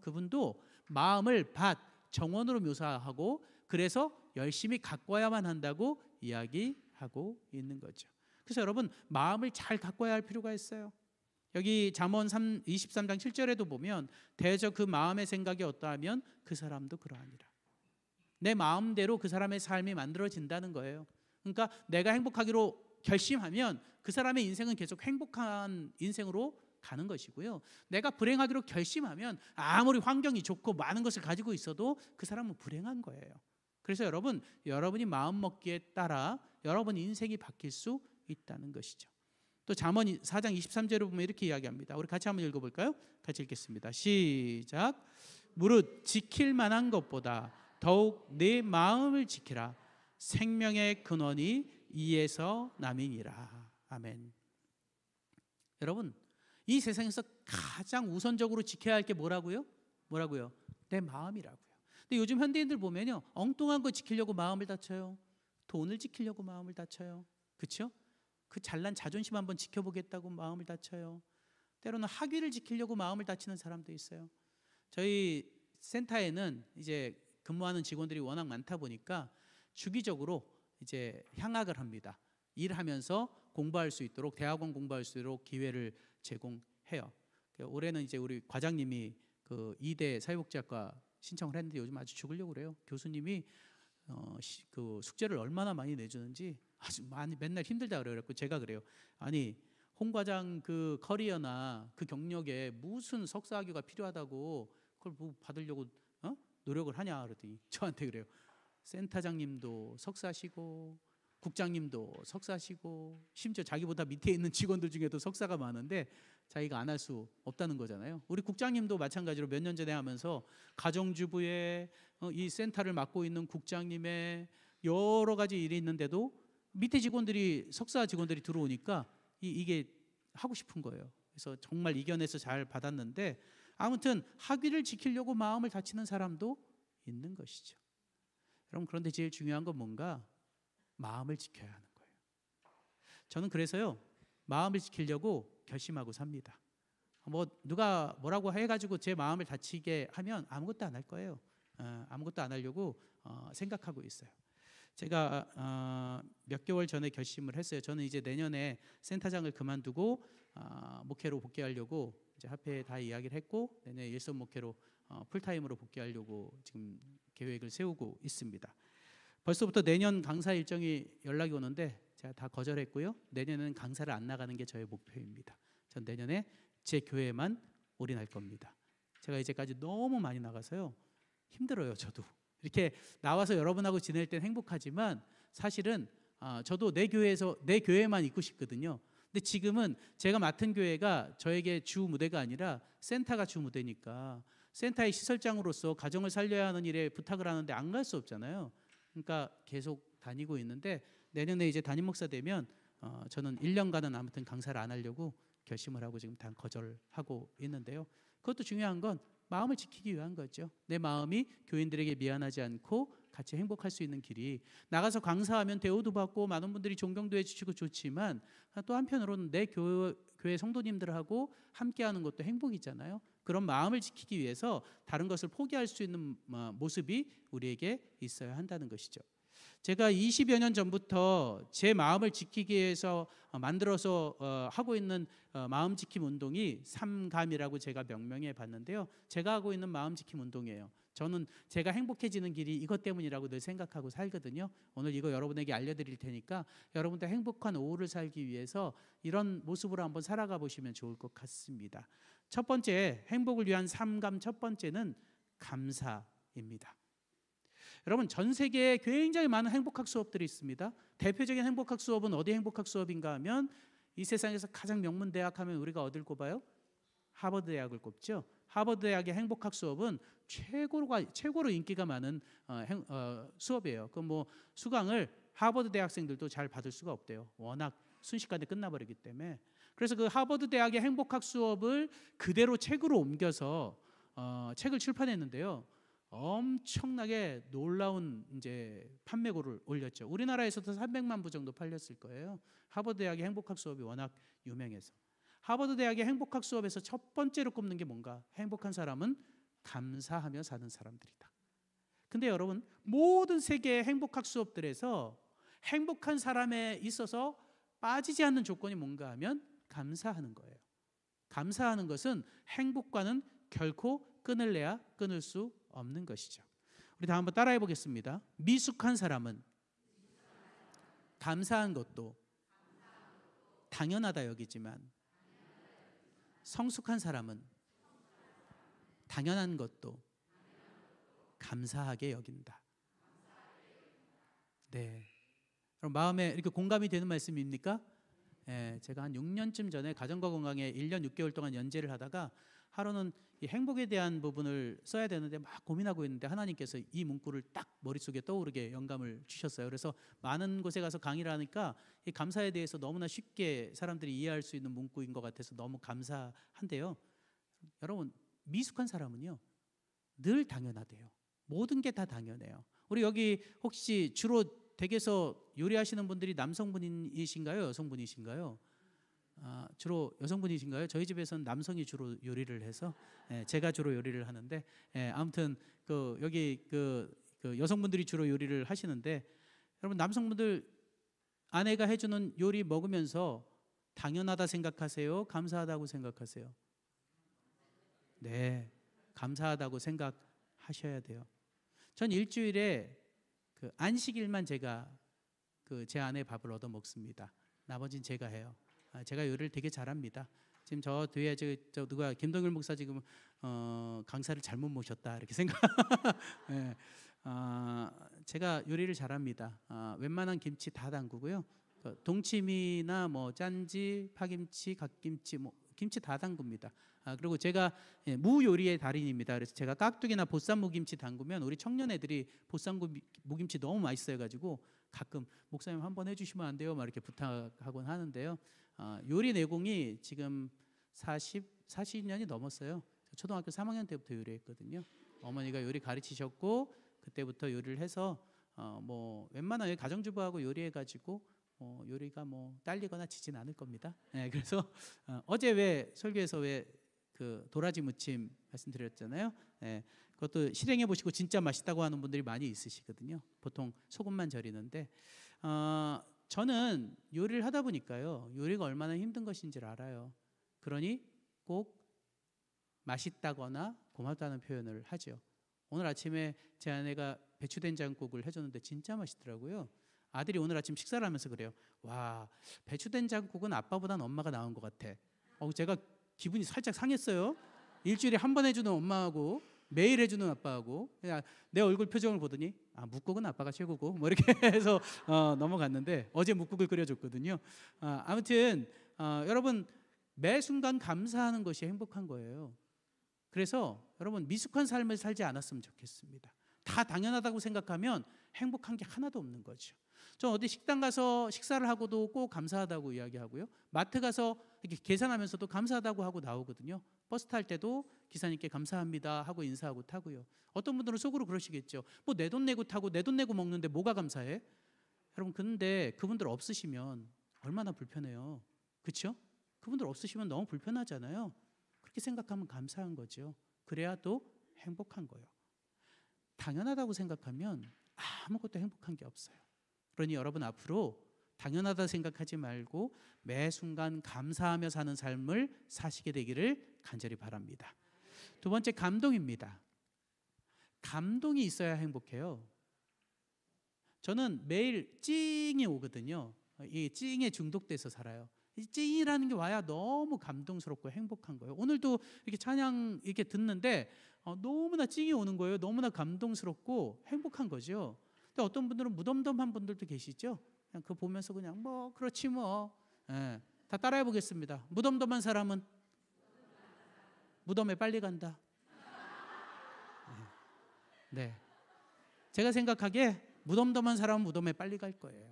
그분도 마음을 밭, 정원으로 묘사하고 그래서 열심히 가꿔야만 한다고 이야기하고 있는 거죠. 그래서 여러분, 마음을 잘 가꿔야 할 필요가 있어요. 여기 잠언 23장 7절에도 보면 대저 그 마음의 생각이 어떠하면 그 사람도 그러하니라. 내 마음대로 그 사람의 삶이 만들어진다는 거예요. 그러니까 내가 행복하기로 결심하면 그 사람의 인생은 계속 행복한 인생으로 가는 것이고요. 내가 불행하기로 결심하면 아무리 환경이 좋고 많은 것을 가지고 있어도 그 사람은 불행한 거예요. 그래서 여러분, 여러분이 마음먹기에 따라 여러분 인생이 바뀔 수 있다는 것이죠. 또 잠언 4장 23절을 보면 이렇게 이야기합니다. 우리 같이 한번 읽어볼까요? 같이 읽겠습니다. 시작. 무릇 지킬 만한 것보다 더욱 내 마음을 지키라. 생명의 근원이 이에서 남이니라. 아멘. 여러분, 이 세상에서 가장 우선적으로 지켜야 할 게 뭐라고요? 내 마음이라고요. 근데 요즘 현대인들 보면요, 엉뚱한 거 지키려고 마음을 다쳐요. 돈을 지키려고 마음을 다쳐요. 그렇죠? 그 잘난 자존심 한번 지켜보겠다고 마음을 다쳐요. 때로는 학위를 지키려고 마음을 다치는 사람도 있어요. 저희 센터에는 이제 근무하는 직원들이 워낙 많다 보니까 주기적으로 이제 향학을 합니다. 일하면서 공부할 수 있도록, 대학원 공부할 수 있도록 기회를 제공해요. 올해는 이제 우리 과장님이 그 2대 사회복지학과 신청을 했는데 요즘 아주 죽으려고 그래요. 교수님이 그 숙제를 얼마나 많이 내주는지 아주 많이 맨날 힘들다 그래갖고 제가 그래요. 아니 홍 과장 그 커리어나 그 경력에 무슨 석사 학위가 필요하다고 그걸 뭐 받으려고 노력을 하냐 그랬더니 저한테 그래요. 센터장님도 석사시고 국장님도 석사시고 심지어 자기보다 밑에 있는 직원들 중에도 석사가 많은데 자기가 안 할 수 없다는 거잖아요. 우리 국장님도 마찬가지로 몇 년 전에 하면서 가정주부의 이 센터를 맡고 있는 국장님의 여러 가지 일이 있는데도 밑에 직원들이 석사 직원들이 들어오니까 이게 하고 싶은 거예요. 그래서 정말 이겨내서 잘 받았는데 아무튼 학위를 지키려고 마음을 다치는 사람도 있는 것이죠. 여러분 그런데 제일 중요한 건 뭔가 마음을 지켜야 하는 거예요. 저는 그래서요 마음을 지키려고 결심하고 삽니다. 뭐 누가 뭐라고 해가지고 제 마음을 다치게 하면 아무것도 안 할 거예요. 아무것도 안 하려고 생각하고 있어요. 제가 몇 개월 전에 결심을 했어요. 저는 이제 내년에 센터장을 그만두고 목회로 복귀하려고 이제 합회에 다 이야기를 했고 내년에 일선 목회로 풀타임으로 복귀하려고 지금 계획을 세우고 있습니다. 벌써부터 내년 강사 일정이 연락이 오는데 제가 다 거절했고요. 내년에는 강사를 안 나가는 게 저의 목표입니다. 전 내년에 제 교회만 올인할 겁니다. 제가 이제까지 너무 많이 나가서요. 힘들어요. 저도. 이렇게 나와서 여러분하고 지낼 땐 행복하지만 사실은 저도 내 교회에서 내 교회만 있고 싶거든요. 근데 지금은 제가 맡은 교회가 저에게 주 무대가 아니라 센터가 주 무대니까 센터의 시설장으로서 가정을 살려야 하는 일에 부탁을 하는데 안 갈 수 없잖아요. 그러니까 계속 다니고 있는데 내년에 이제 담임 목사 되면 저는 1년간은 아무튼 강사를 안 하려고 결심을 하고 지금 다 거절하고 있는데요. 그것도 중요한 건 마음을 지키기 위한 거죠. 내 마음이 교인들에게 미안하지 않고 같이 행복할 수 있는 길이 나가서 강사하면 대우도 받고 많은 분들이 존경도 해주시고 좋지만 또 한편으로는 내 교회 성도님들하고 함께하는 것도 행복이잖아요. 그런 마음을 지키기 위해서 다른 것을 포기할 수 있는 모습이 우리에게 있어야 한다는 것이죠. 제가 20여 년 전부터 제 마음을 지키기 위해서 만들어서 하고 있는 마음 지킴 운동이 삼감이라고 제가 명명해 봤는데요. 제가 하고 있는 마음 지킴 운동이에요. 저는 제가 행복해지는 길이 이것 때문이라고 늘 생각하고 살거든요. 오늘 이거 여러분에게 알려드릴 테니까 여러분들 행복한 오후를 살기 위해서 이런 모습으로 한번 살아가 보시면 좋을 것 같습니다. 첫 번째, 행복을 위한 삼감 첫 번째는 감사입니다. 여러분 전 세계에 굉장히 많은 행복학 수업들이 있습니다. 대표적인 행복학 수업은 어디 행복학 수업인가 하면 이 세상에서 가장 명문 대학 하면 우리가 어딜 꼽아요? 하버드 대학을 꼽죠. 하버드 대학의 행복학 수업은 최고로 인기가 많은 수업이에요. 그 뭐 수강을 하버드 대학생들도 잘 받을 수가 없대요. 워낙 순식간에 끝나버리기 때문에. 그래서 그 하버드 대학의 행복학 수업을 그대로 책으로 옮겨서 책을 출판했는데요. 엄청나게 놀라운 이제 판매고를 올렸죠. 우리나라에서도 300만 부 정도 팔렸을 거예요. 하버드 대학의 행복학 수업이 워낙 유명해서. 하버드 대학의 행복학 수업에서 첫 번째로 꼽는 게 뭔가? 행복한 사람은 감사하며 사는 사람들이다. 근데 여러분 모든 세계의 행복학 수업들에서 행복한 사람에 있어서 빠지지 않는 조건이 뭔가 하면 감사하는 거예요. 감사하는 것은 행복과는 결코 끊을래야 끊을 수 없는 것이죠. 우리 다 한번 따라해 보겠습니다. 미숙한 사람은 감사한 것도 당연하다 여기지만 성숙한 사람은 당연한 것도 감사하게 여긴다. 네. 그럼 마음에 이렇게 공감이 되는 말씀입니까? 예, 제가 한 6년쯤 전에 가정과 건강에 1년 6개월 동안 연재를 하다가 하루는 이 행복에 대한 부분을 써야 되는데 막 고민하고 있는데 하나님께서 이 문구를 딱 머릿속에 떠오르게 영감을 주셨어요. 그래서 많은 곳에 가서 강의를 하니까 이 감사에 대해서 너무나 쉽게 사람들이 이해할 수 있는 문구인 것 같아서 너무 감사한데요. 여러분 미숙한 사람은요 늘 당연하대요. 모든 게 다 당연해요. 우리 여기 혹시 주로 댁에서 요리하시는 분들이 남성분이신가요? 여성분이신가요? 주로 여성분이신가요? 저희 집에서는 남성이 주로 요리를 해서 제가 주로 요리를 하는데 아무튼 여기 여성분들이 주로 요리를 하시는데 여러분 남성분들 아내가 해주는 요리 먹으면서 당연하다 생각하세요? 감사하다고 생각하세요? 네, 감사하다고 생각하셔야 돼요. 전 일주일에 그 안식일만 제가 그 제 아내 밥을 얻어 먹습니다. 나머지는 제가 해요. 제가 요리를 되게 잘합니다. 지금 저 뒤에 저 누가 김동일 목사 지금 강사를 잘못 모셨다 이렇게 생각. 네. 제가 요리를 잘합니다. 웬만한 김치 다 담그고요. 동치미나 뭐 짠지, 파김치, 갓김치, 뭐 김치 다 담굽니다. 그리고 제가 무 요리의 달인입니다. 그래서 제가 깍두기나 보쌈 무김치 담그면 우리 청년 애들이 보쌈 무김치 너무 맛있어가지고 가끔 목사님 한번 해주시면 안 돼요? 막 이렇게 부탁하곤 하는데요. 요리 내공이 지금 40년이 넘었어요. 초등학교 3학년 때부터 요리했거든요. 어머니가 요리 가르치셨고 그때부터 요리를 해서 뭐 웬만한 가정주부하고 요리해가지고 요리가 뭐 딸리거나 지진 않을 겁니다. 네, 그래서 어제 왜 설교에서 왜 그 도라지 무침 말씀드렸잖아요. 네, 그것도 실행해 보시고 진짜 맛있다고 하는 분들이 많이 있으시거든요. 보통 소금만 절이는데 저는 요리를 하다 보니까요, 요리가 얼마나 힘든 것인지를 알아요. 그러니 꼭 맛있다거나 고맙다는 표현을 하죠. 오늘 아침에 제 아내가 배추된장국을 해줬는데 진짜 맛있더라고요. 아들이 오늘 아침 식사를 하면서 그래요. 와, 배추된장국은 아빠보단 엄마가 나은 것 같아. 제가 기분이 살짝 상했어요. 일주일에 한 번 해주는 엄마하고 매일 해주는 아빠하고 그냥 내 얼굴 표정을 보더니 묵국은 아빠가 최고고 뭐 이렇게 해서 넘어갔는데 어제 묵국을 끓여줬거든요. 아무튼 여러분 매 순간 감사하는 것이 행복한 거예요. 그래서 여러분 미숙한 삶을 살지 않았으면 좋겠습니다. 다 당연하다고 생각하면 행복한 게 하나도 없는 거죠. 저 어디 식당 가서 식사를 하고도 꼭 감사하다고 이야기하고요. 마트 가서 이렇게 계산하면서도 감사하다고 하고 나오거든요. 버스 탈 때도 기사님께 감사합니다 하고 인사하고 타고요. 어떤 분들은 속으로 그러시겠죠. 뭐 내 돈 내고 타고 내 돈 내고 먹는데 뭐가 감사해? 여러분 근데 그분들 없으시면 얼마나 불편해요. 그렇죠? 그분들 없으시면 너무 불편하잖아요. 그렇게 생각하면 감사한 거죠. 그래야 또 행복한 거예요. 당연하다고 생각하면 아무것도 행복한 게 없어요. 그러니 여러분 앞으로 당연하다 생각하지 말고 매 순간 감사하며 사는 삶을 사시게 되기를 간절히 바랍니다. 두 번째 감동입니다. 감동이 있어야 행복해요. 저는 매일 찡이 오거든요. 이 찡에 중독돼서 살아요. 이 찡이라는 게 와야 너무 감동스럽고 행복한 거예요. 오늘도 이렇게 찬양 이렇게 듣는데 너무나 찡이 오는 거예요. 너무나 감동스럽고 행복한 거죠. 근데 어떤 분들은 무덤덤한 분들도 계시죠. 그냥 그거 보면서 그냥 뭐 그렇지 뭐. 예, 다 따라해 보겠습니다. 무덤덤한 사람은 무덤에 빨리 간다. 네, 제가 생각하기에 무덤덤한 사람은 무덤에 빨리 갈 거예요.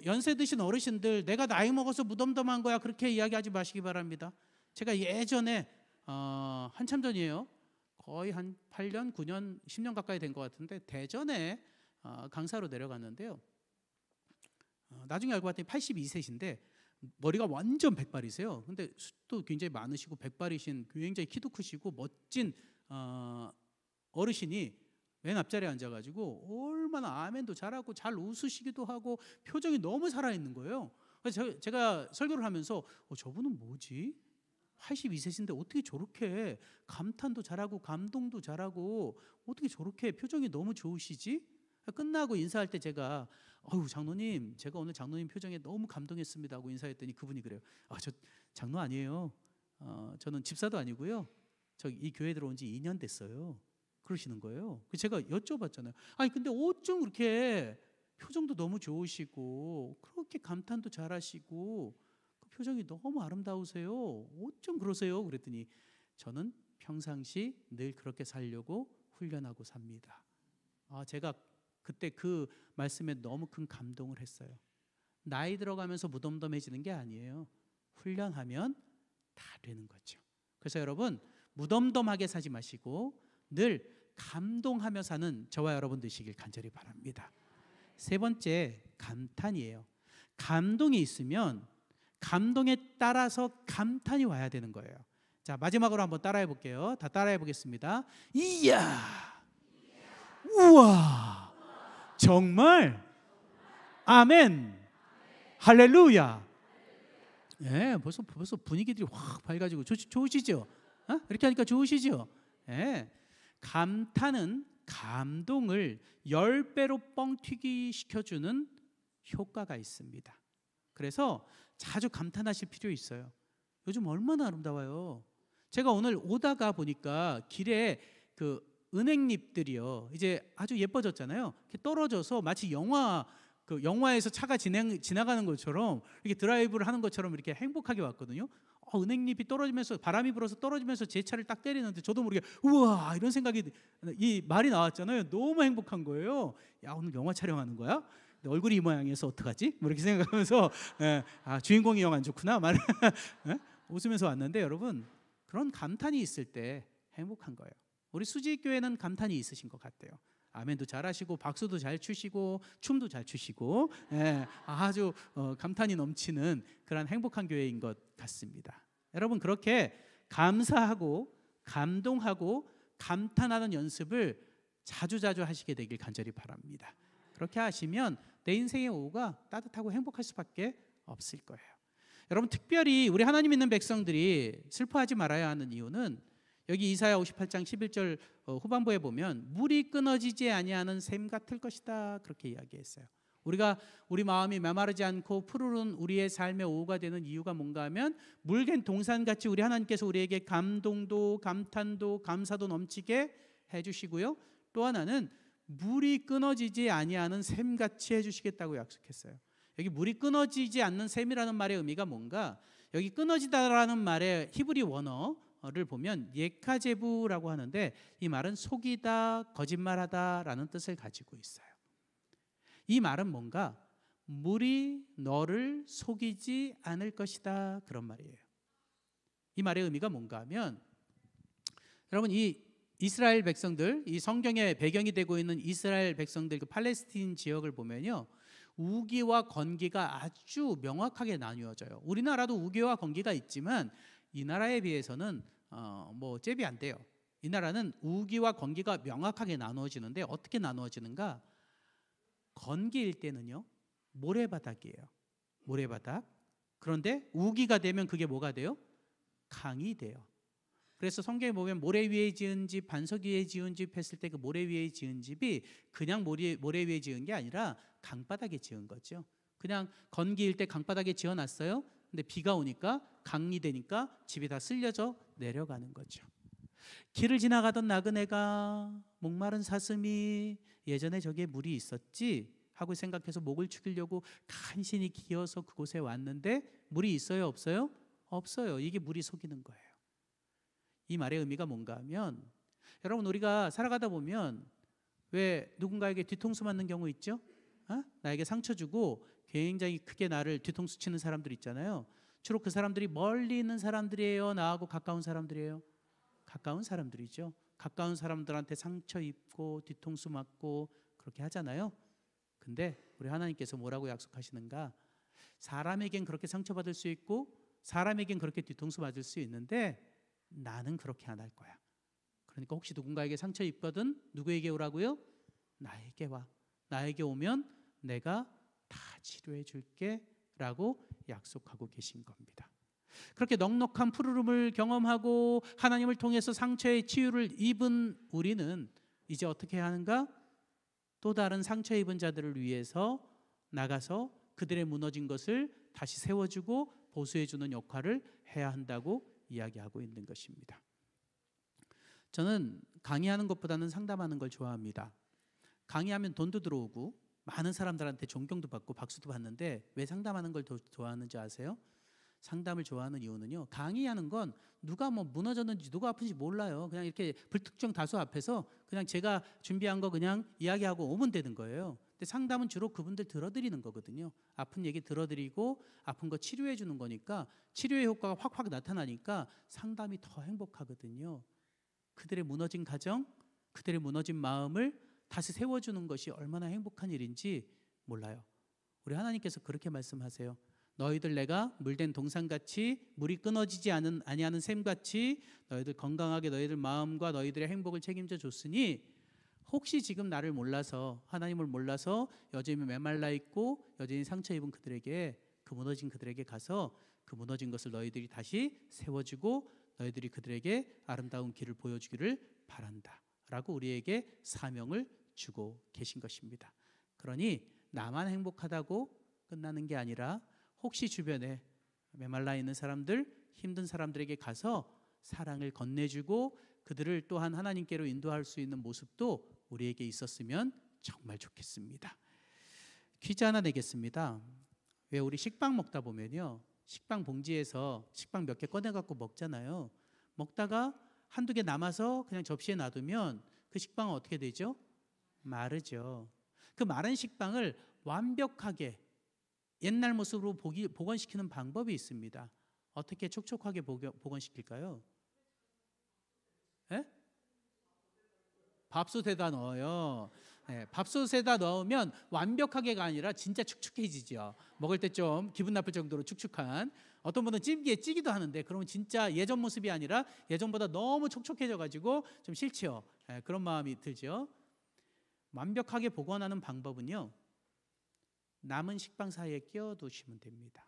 연세 드신 어르신들 내가 나이 먹어서 무덤덤한 거야 그렇게 이야기하지 마시기 바랍니다. 제가 예전에 한참 전이에요. 거의 한 8년, 9년, 10년 가까이 된 것 같은데 대전에 강사로 내려갔는데요. 나중에 알고 봤더니 82세신데 머리가 완전 백발이세요. 근데 숱도 굉장히 많으시고 백발이신 굉장히 키도 크시고 멋진 어르신이 맨 앞자리에 앉아가지고 얼마나 아멘도 잘하고 잘 웃으시기도 하고 표정이 너무 살아있는 거예요. 그래서 제가 설교를 하면서 저분은 뭐지? 82세신데 어떻게 저렇게 감탄도 잘하고 감동도 잘하고 어떻게 저렇게 표정이 너무 좋으시지? 끝나고 인사할 때 제가 장로님 제가 오늘 장로님 표정에 너무 감동했습니다 하고 인사했더니 그분이 그래요. 저 장로 아니에요. 저는 집사도 아니고요. 저 이 교회 들어온 지 2년 됐어요. 그러시는 거예요. 제가 여쭤봤잖아요. 아니 근데 어쩜 그렇게 표정도 너무 좋으시고 그렇게 감탄도 잘하시고 그 표정이 너무 아름다우세요. 어쩜 그러세요? 그랬더니 저는 평상시 늘 그렇게 살려고 훈련하고 삽니다. 제가 그때 그 말씀에 너무 큰 감동을 했어요. 나이 들어가면서 무덤덤해지는 게 아니에요. 훈련하면 다 되는 거죠. 그래서 여러분 무덤덤하게 사지 마시고 늘 감동하며 사는 저와 여러분 되시길 간절히 바랍니다. 세 번째 감탄이에요. 감동이 있으면 감동에 따라서 감탄이 와야 되는 거예요. 자, 마지막으로 한번 따라해 볼게요. 다 따라해 보겠습니다. 이야, 우와, 정말, 아멘, 할렐루야. 예, 벌써 분위기들이 확 밝아지고 좋으시죠? 이렇게 하니까 좋으시죠? 예. 감탄은 감동을 10배로 뻥튀기 시켜주는 효과가 있습니다. 그래서 자주 감탄하실 필요 있어요. 요즘 얼마나 아름다워요. 제가 오늘 오다가 보니까 길에 그 은행잎들이요, 이제 아주 예뻐졌잖아요. 이렇게 떨어져서 마치 영화에서 차가 지나가는 것처럼, 이렇게 드라이브를 하는 것처럼 이렇게 행복하게 왔거든요. 은행잎이 떨어지면서, 바람이 불어서 떨어지면서 제 차를 딱 때리는데 저도 모르게 우와, 이런 생각이, 이 말이 나왔잖아요. 너무 행복한 거예요. 야, 오늘 영화 촬영하는 거야? 얼굴이 이 모양이어서 어떡하지? 뭐 이렇게 생각하면서 주인공이 영 안 좋구나 말 웃으면서 왔는데, 여러분, 그런 감탄이 있을 때 행복한 거예요. 우리 수지교회는 감탄이 있으신 것 같아요. 아멘도 잘하시고 박수도 잘 추시고 춤도 잘 추시고, 아주 감탄이 넘치는 그런 행복한 교회인 것 같습니다. 여러분, 그렇게 감사하고 감동하고 감탄하는 연습을 자주자주 하시게 되길 간절히 바랍니다. 그렇게 하시면 내 인생의 오후가 따뜻하고 행복할 수밖에 없을 거예요. 여러분, 특별히 우리 하나님 믿는 백성들이 슬퍼하지 말아야 하는 이유는 여기 이사야 58장 11절 후반부에 보면 물이 끊어지지 아니하는 샘 같을 것이다, 그렇게 이야기했어요. 우리 마음이 메마르지 않고 푸르른 우리의 삶의 오후가 되는 이유가 뭔가 하면, 물갠 동산같이 우리 하나님께서 우리에게 감동도 감탄도 감사도 넘치게 해주시고요, 또 하나는 물이 끊어지지 아니하는 샘같이 해주시겠다고 약속했어요. 여기 물이 끊어지지 않는 샘이라는 말의 의미가 뭔가, 여기 끊어지다라는 말의 히브리 원어를 보면 예카제부라고 하는데, 이 말은 속이다, 거짓말하다라는 뜻을 가지고 있어요. 이 말은 뭔가 물이 너를 속이지 않을 것이다, 그런 말이에요. 이 말의 의미가 뭔가 하면, 여러분, 이 이스라엘 백성들, 이 성경의 배경이 되고 있는 이스라엘 백성들, 그 팔레스틴 지역을 보면요, 우기와 건기가 아주 명확하게 나뉘어져요. 우리나라도 우기와 건기가 있지만 이 나라에 비해서는 잽이 안 돼요. 이 나라는 우기와 건기가 명확하게 나누어지는데, 어떻게 나누어지는가? 건기일 때는요, 모래바닥이에요. 모래바닥. 그런데 우기가 되면 그게 뭐가 돼요? 강이 돼요. 그래서 성경에 보면 모래 위에 지은 집, 반석 위에 지은 집 했을 때 그 모래 위에 지은 집이 그냥 모래 위에 지은 게 아니라 강바닥에 지은 거죠. 그냥 건기일 때 강바닥에 지어놨어요. 근데 비가 오니까 강이 되니까 집이 다 쓸려져 내려가는 거죠. 길을 지나가던 나그네가 목마른 사슴이 예전에 저기에 물이 있었지 하고 생각해서 목을 축이려고 간신히 기어서 그곳에 왔는데 물이 있어요, 없어요? 없어요. 이게 물이 속이는 거예요. 이 말의 의미가 뭔가 하면, 여러분, 우리가 살아가다 보면 왜 누군가에게 뒤통수 맞는 경우 있죠? 나에게 상처 주고 굉장히 크게 나를 뒤통수 치는 사람들 있잖아요. 주로 그 사람들이 멀리 있는 사람들이에요, 나하고 가까운 사람들이에요? 가까운 사람들이죠. 가까운 사람들한테 상처 입고 뒤통수 맞고 그렇게 하잖아요. 근데 우리 하나님께서 뭐라고 약속하시는가? 사람에겐 그렇게 상처받을 수 있고 사람에겐 그렇게 뒤통수 맞을 수 있는데 나는 그렇게 안 할 거야. 그러니까 혹시 누군가에게 상처 입거든 누구에게 오라고요? 나에게 와. 나에게 오면 내가 다 치료해 줄게 라고 약속하고 계신 겁니다. 그렇게 넉넉한 푸르름을 경험하고 하나님을 통해서 상처의 치유를 입은 우리는 이제 어떻게 하는가? 또 다른 상처 입은 자들을 위해서 나가서 그들의 무너진 것을 다시 세워주고 보수해주는 역할을 해야 한다고 이야기하고 있는 것입니다. 저는 강의하는 것보다는 상담하는 걸 좋아합니다. 강의하면 돈도 들어오고 많은 사람들한테 존경도 받고 박수도 받는데 왜 상담하는 걸 더 좋아하는지 아세요? 상담을 좋아하는 이유는요, 강의하는 건 누가 뭐 무너졌는지 누가 아픈지 몰라요. 그냥 이렇게 불특정 다수 앞에서 그냥 제가 준비한 거 그냥 이야기하고 오면 되는 거예요. 근데 상담은 주로 그분들 들어드리는 거거든요. 아픈 얘기 들어드리고 아픈 거 치료해 주는 거니까 치료의 효과가 확확 나타나니까 상담이 더 행복하거든요. 그들의 무너진 가정, 그들의 무너진 마음을 다시 세워주는 것이 얼마나 행복한 일인지 몰라요. 우리 하나님께서 그렇게 말씀하세요. 너희들 내가 물된 동산같이 물이 끊어지지 아니하는 샘같이 너희들 건강하게 너희들 마음과 너희들의 행복을 책임져 줬으니 혹시 지금 나를 몰라서 하나님을 몰라서 여전히 메말라 있고 여전히 상처 입은 그들에게 그 무너진 그들에게 가서 그 무너진 것을 너희들이 다시 세워주고 너희들이 그들에게 아름다운 길을 보여주기를 바란다 라고 우리에게 사명을 주고 계신 것입니다. 그러니 나만 행복하다고 끝나는 게 아니라 혹시 주변에 메말라 있는 사람들, 힘든 사람들에게 가서 사랑을 건네주고 그들을 또한 하나님께로 인도할 수 있는 모습도 우리에게 있었으면 정말 좋겠습니다. 퀴즈 하나 내겠습니다. 왜 우리 식빵 먹다 보면요, 식빵 봉지에서 식빵 몇 개 꺼내갖고 먹잖아요. 먹다가 한두 개 남아서 그냥 접시에 놔두면 그 식빵은 어떻게 되죠? 마르죠. 그 마른 식빵을 완벽하게 옛날 모습으로 복원시키는 방법이 있습니다. 어떻게 촉촉하게 복원시킬까요? 예? 밥솥에다 넣어요. 네, 밥솥에다 넣으면 완벽하게가 아니라 진짜 축축해지죠. 먹을 때 좀 기분 나쁠 정도로 축축한, 어떤 분은 찜기에 찌기도 하는데 그러면 진짜 예전 모습이 아니라 예전보다 너무 촉촉해져 가지고 좀 싫죠. 네, 그런 마음이 들죠. 완벽하게 복원하는 방법은요, 남은 식빵 사이에 끼워두시면 됩니다.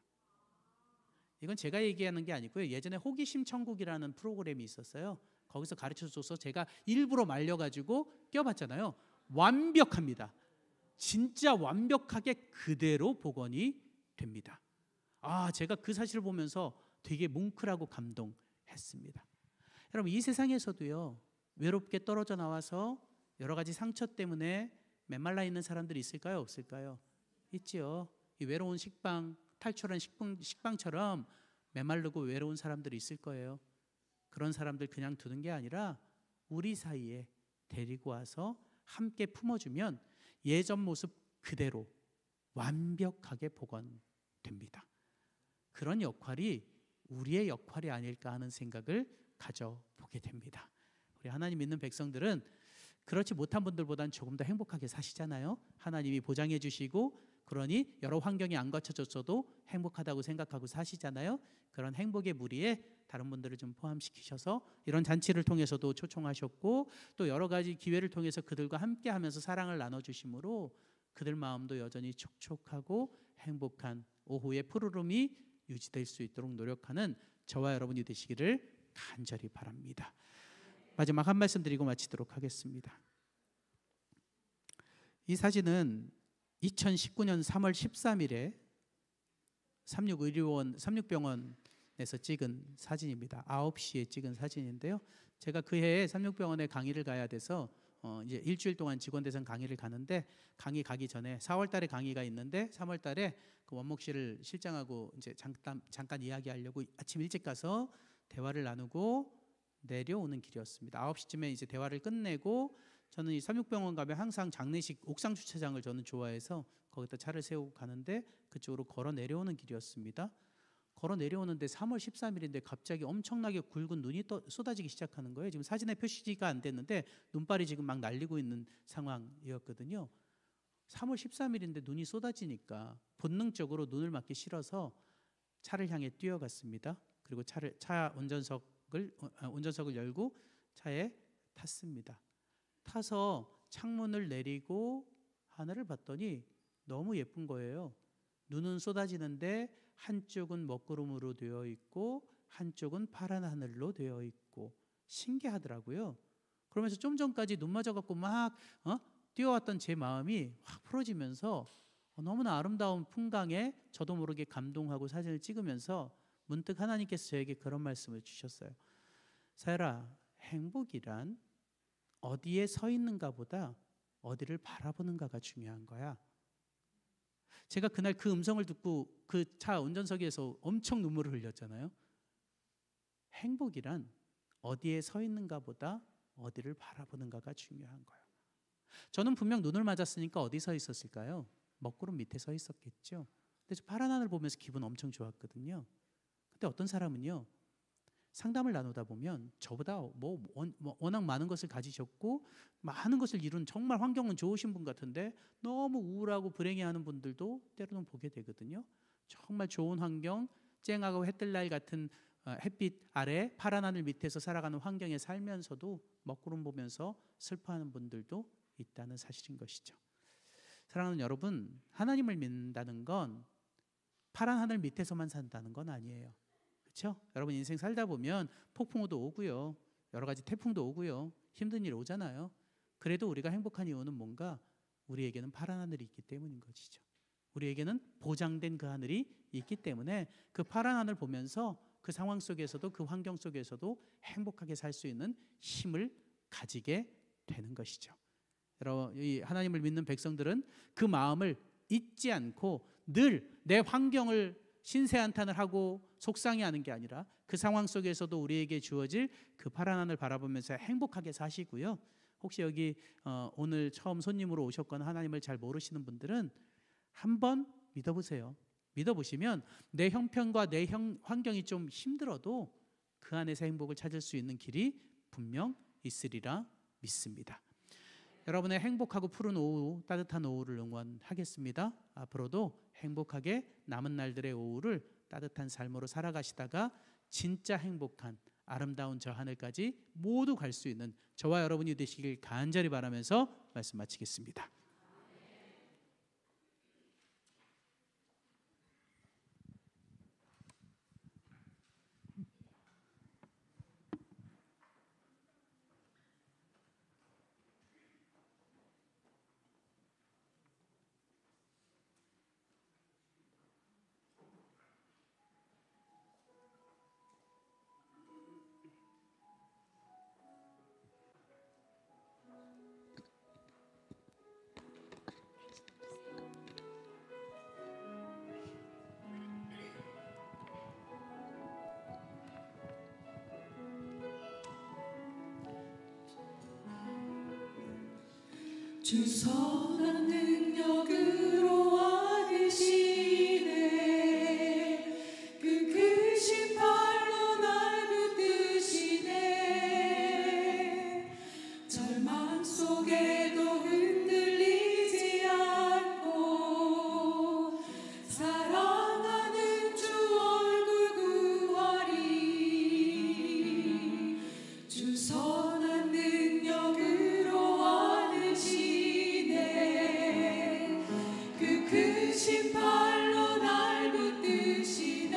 이건 제가 얘기하는 게 아니고요, 예전에 호기심 천국이라는 프로그램이 있었어요. 거기서 가르쳐줘서 제가 일부러 말려가지고 껴봤잖아요. 완벽합니다. 진짜 완벽하게 그대로 복원이 됩니다. 제가 그 사실을 보면서 되게 뭉클하고 감동했습니다. 여러분, 이 세상에서도요, 외롭게 떨어져 나와서 여러 가지 상처 때문에 메말라 있는 사람들이 있을까요? 없을까요? 있지요. 이 외로운 식빵, 탈출한 식빵처럼 메마르고 외로운 사람들이 있을 거예요. 그런 사람들 그냥 두는 게 아니라 우리 사이에 데리고 와서 함께 품어주면 예전 모습 그대로 완벽하게 복원됩니다. 그런 역할이 우리의 역할이 아닐까 하는 생각을 가져보게 됩니다. 우리 하나님 믿는 백성들은 그렇지 못한 분들보다는 조금 더 행복하게 사시잖아요. 하나님이 보장해 주시고, 그러니 여러 환경이 안 거쳐졌어도 행복하다고 생각하고 사시잖아요. 그런 행복의 무리에 다른 분들을 좀 포함시키셔서 이런 잔치를 통해서도 초청하셨고, 또 여러 가지 기회를 통해서 그들과 함께 하면서 사랑을 나눠주심으로 그들 마음도 여전히 촉촉하고 행복한 오후의 푸르름이 유지될 수 있도록 노력하는 저와 여러분이 되시기를 간절히 바랍니다. 마지막 한 말씀 드리고 마치도록 하겠습니다. 이 사진은 2019년 3월 13일에 삼육병원에서 찍은 사진입니다. 9시에 찍은 사진인데요. 제가 그 해에 삼육병원에 강의를 가야 돼서 이제 일주일 동안 직원대상 강의를 가는데, 강의 가기 전에 4월 달에 강의가 있는데 3월 달에 그 원목실을 실장하고 이제 잠깐 이야기하려고 아침 일찍 가서 대화를 나누고 내려오는 길이었습니다. 9시쯤에 이제 대화를 끝내고, 저는 이 삼육병원 가면 항상 장례식 옥상 주차장을 저는 좋아해서 거기다 차를 세우고 가는데 그쪽으로 걸어 내려오는 길이었습니다. 걸어 내려오는데 3월 13일인데 갑자기 엄청나게 굵은 눈이 쏟아지기 시작하는 거예요. 지금 사진에 표시가 안 됐는데 눈발이 지금 막 날리고 있는 상황이었거든요. 3월 13일인데 눈이 쏟아지니까 본능적으로 눈을 맞기 싫어서 차를 향해 뛰어갔습니다. 그리고 차 운전석을 열고 차에 탔습니다. 타서 창문을 내리고 하늘을 봤더니 너무 예쁜 거예요. 눈은 쏟아지는데 한쪽은 먹구름으로 되어 있고 한쪽은 파란 하늘로 되어 있고 신기하더라고요. 그러면서 좀 전까지 눈 맞아갖고 막 뛰어왔던 제 마음이 확 풀어지면서 너무나 아름다운 풍광에 저도 모르게 감동하고 사진을 찍으면서 문득 하나님께서 저에게 그런 말씀을 주셨어요. 사열아, 행복이란 어디에 서 있는가 보다 어디를 바라보는가가 중요한 거야. 제가 그날 그 음성을 듣고 그 차 운전석에서 엄청 눈물을 흘렸잖아요. 행복이란 어디에 서 있는가 보다 어디를 바라보는가가 중요한 거예요. 저는 분명 눈을 맞았으니까 어디 서 있었을까요? 먹구름 밑에 서 있었겠죠. 근데 저 파란 하늘 보면서 기분 엄청 좋았거든요. 근데 어떤 사람은요, 상담을 나누다 보면 저보다 워낙 많은 것을 가지셨고 많은 것을 이룬 정말 환경은 좋으신 분 같은데 너무 우울하고 불행해하는 분들도 때로는 보게 되거든요. 정말 좋은 환경, 쨍하고 해뜰 날 같은 햇빛 아래 파란 하늘 밑에서 살아가는 환경에 살면서도 먹구름 보면서 슬퍼하는 분들도 있다는 사실인 것이죠. 사랑하는 여러분, 하나님을 믿는다는 건 파란 하늘 밑에서만 산다는 건 아니에요. 그렇죠? 여러분 인생 살다 보면 폭풍우도 오고요, 여러 가지 태풍도 오고요, 힘든 일 오잖아요. 그래도 우리가 행복한 이유는 뭔가? 우리에게는 파란 하늘이 있기 때문인 것이죠. 우리에게는 보장된 그 하늘이 있기 때문에 그 파란 하늘 보면서 그 상황 속에서도, 그 환경 속에서도 행복하게 살 수 있는 힘을 가지게 되는 것이죠. 여러분, 이 하나님을 믿는 백성들은 그 마음을 잊지 않고 늘 내 환경을 신세한탄을 하고 속상해하는 게 아니라 그 상황 속에서도 우리에게 주어질 그 파란 하늘 바라보면서 행복하게 사시고요. 혹시 여기 오늘 처음 손님으로 오셨거나 하나님을 잘 모르시는 분들은 한번 믿어보세요. 믿어보시면 내 형편과 내 환경이 좀 힘들어도 그 안에서 행복을 찾을 수 있는 길이 분명 있으리라 믿습니다. 여러분의 행복하고 푸른 오후, 따뜻한 오후를 응원하겠습니다. 앞으로도 행복하게 남은 날들의 오후를 따뜻한 삶으로 살아가시다가 진짜 행복한 아름다운 저 하늘까지 모두 갈 수 있는 저와 여러분이 되시길 간절히 바라면서 말씀 마치겠습니다. 주 선한 능력으로 와주시네. 그 크신 팔로 날 붙드시네. 절망 속에도 흔들리지 않고 사랑하는 주 얼굴 구하리. 주 선한 능력으로 와주시네. 그 크신 팔로 날 붙드시네.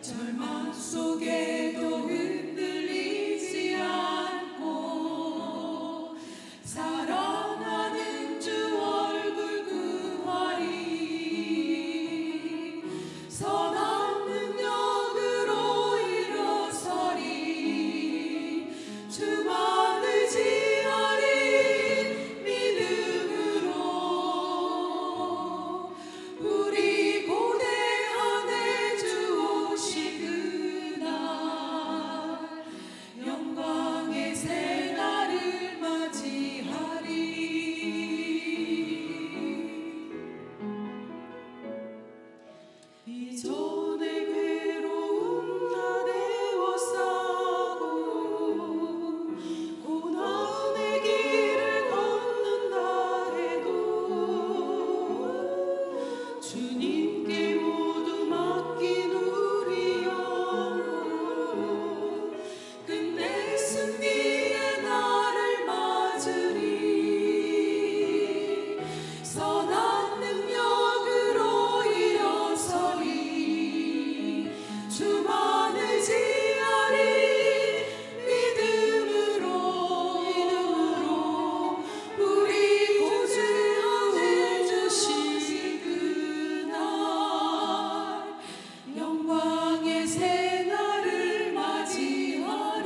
절망 속에도 흔들리지 않고 사랑하는 주 얼굴 구하리. 선한 능력으로 일어서리. 주만 의지하리. 믿음으로 우리 고대하네 주 오실 그날 영광의 새날을 맞이하리. 이전의 괴로움 다 내워싸고 고난의 길을 걷는다 해도 주님께 모두 맡긴 우리 영혼 끝내 승리의 날을 맞으리. 선한 능력으로 일어서리. 주만 의지하리. 믿음으로 우리 구주하네 주실 그날 영광의 새날을 맞이하리.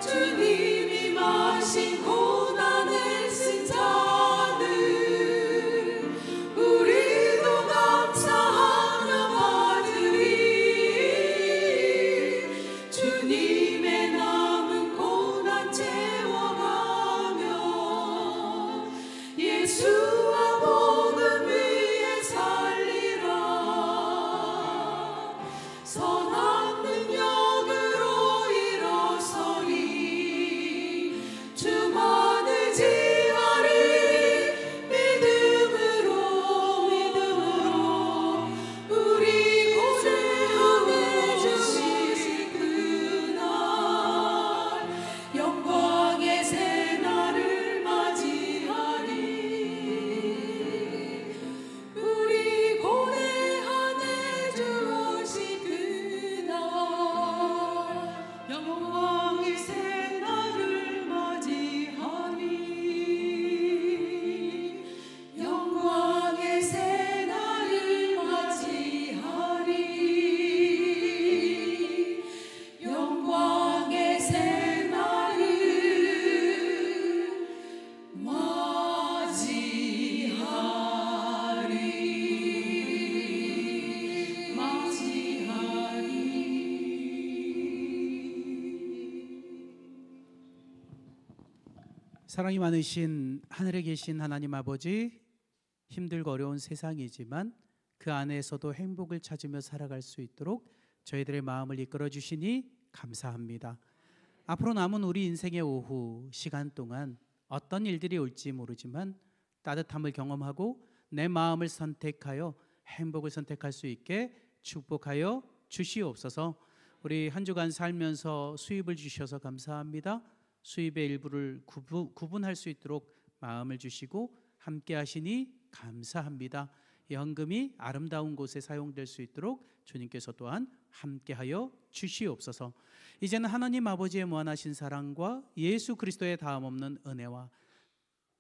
주님이 마신 고난을 쓴 자는 우리도 감사하며 받으리. 주님의 남은 고난 채워가며 예수와 복음 위에 살리라. 선한 능력으로 일어서리. 주만 의지하리. 믿음으로 우리 구주하네 주실 그날 영광의 새날을 맞이하리. 사랑이 많으신 하늘에 계신 하나님 아버지, 힘들고 어려운 세상이지만 그 안에서도 행복을 찾으며 살아갈 수 있도록 저희들의 마음을 이끌어 주시니 감사합니다. 앞으로 남은 우리 인생의 오후 시간 동안 어떤 일들이 올지 모르지만 따뜻함을 경험하고 내 마음을 선택하여 행복을 선택할 수 있게 축복하여 주시옵소서. 우리 한 주간 살면서 수입을 주셔서 감사합니다. 수입의 일부를 구분할 수 있도록 마음을 주시고 함께 하시니 감사합니다. 이 헌금이 아름다운 곳에 사용될 수 있도록 주님께서 또한 함께하여 주시옵소서. 이제는 하나님 아버지의 무한하신 사랑과 예수 그리스도의 다함없는 은혜와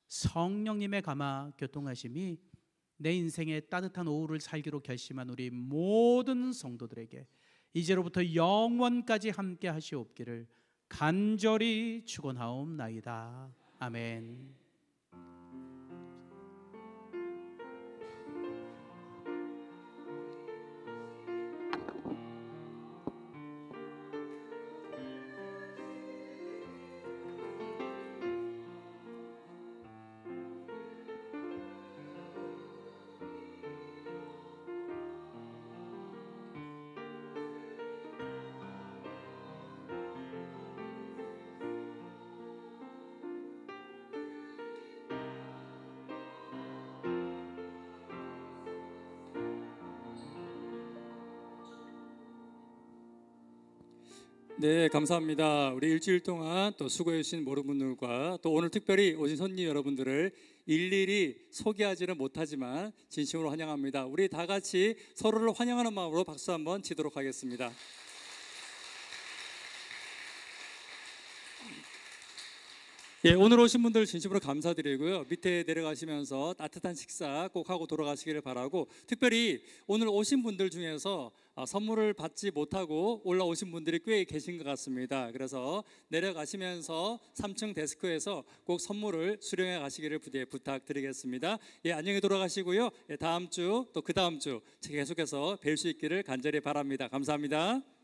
성령님의 감화 교통하심이 내 인생의 따뜻한 오후를 살기로 결심한 우리 모든 성도들에게 이제로부터 영원까지 함께 하시옵기를 간절히 축원하옵나이다. 아멘. 네, 감사합니다. 우리 일주일 동안 또 수고해 주신 모든 분들과 또 오늘 특별히 오신 손님 여러분들을 일일이 소개하지는 못하지만 진심으로 환영합니다. 우리 다 같이 서로를 환영하는 마음으로 박수 한번 치도록 하겠습니다. 예, 오늘 오신 분들 진심으로 감사드리고요. 밑에 내려가시면서 따뜻한 식사 꼭 하고 돌아가시기를 바라고, 특별히 오늘 오신 분들 중에서 선물을 받지 못하고 올라오신 분들이 꽤 계신 것 같습니다. 그래서 내려가시면서 3층 데스크에서 꼭 선물을 수령해 가시기를 부탁드리겠습니다. 예, 안녕히 돌아가시고요. 예, 다음 주 또 그 다음 주 계속해서 뵐 수 있기를 간절히 바랍니다. 감사합니다.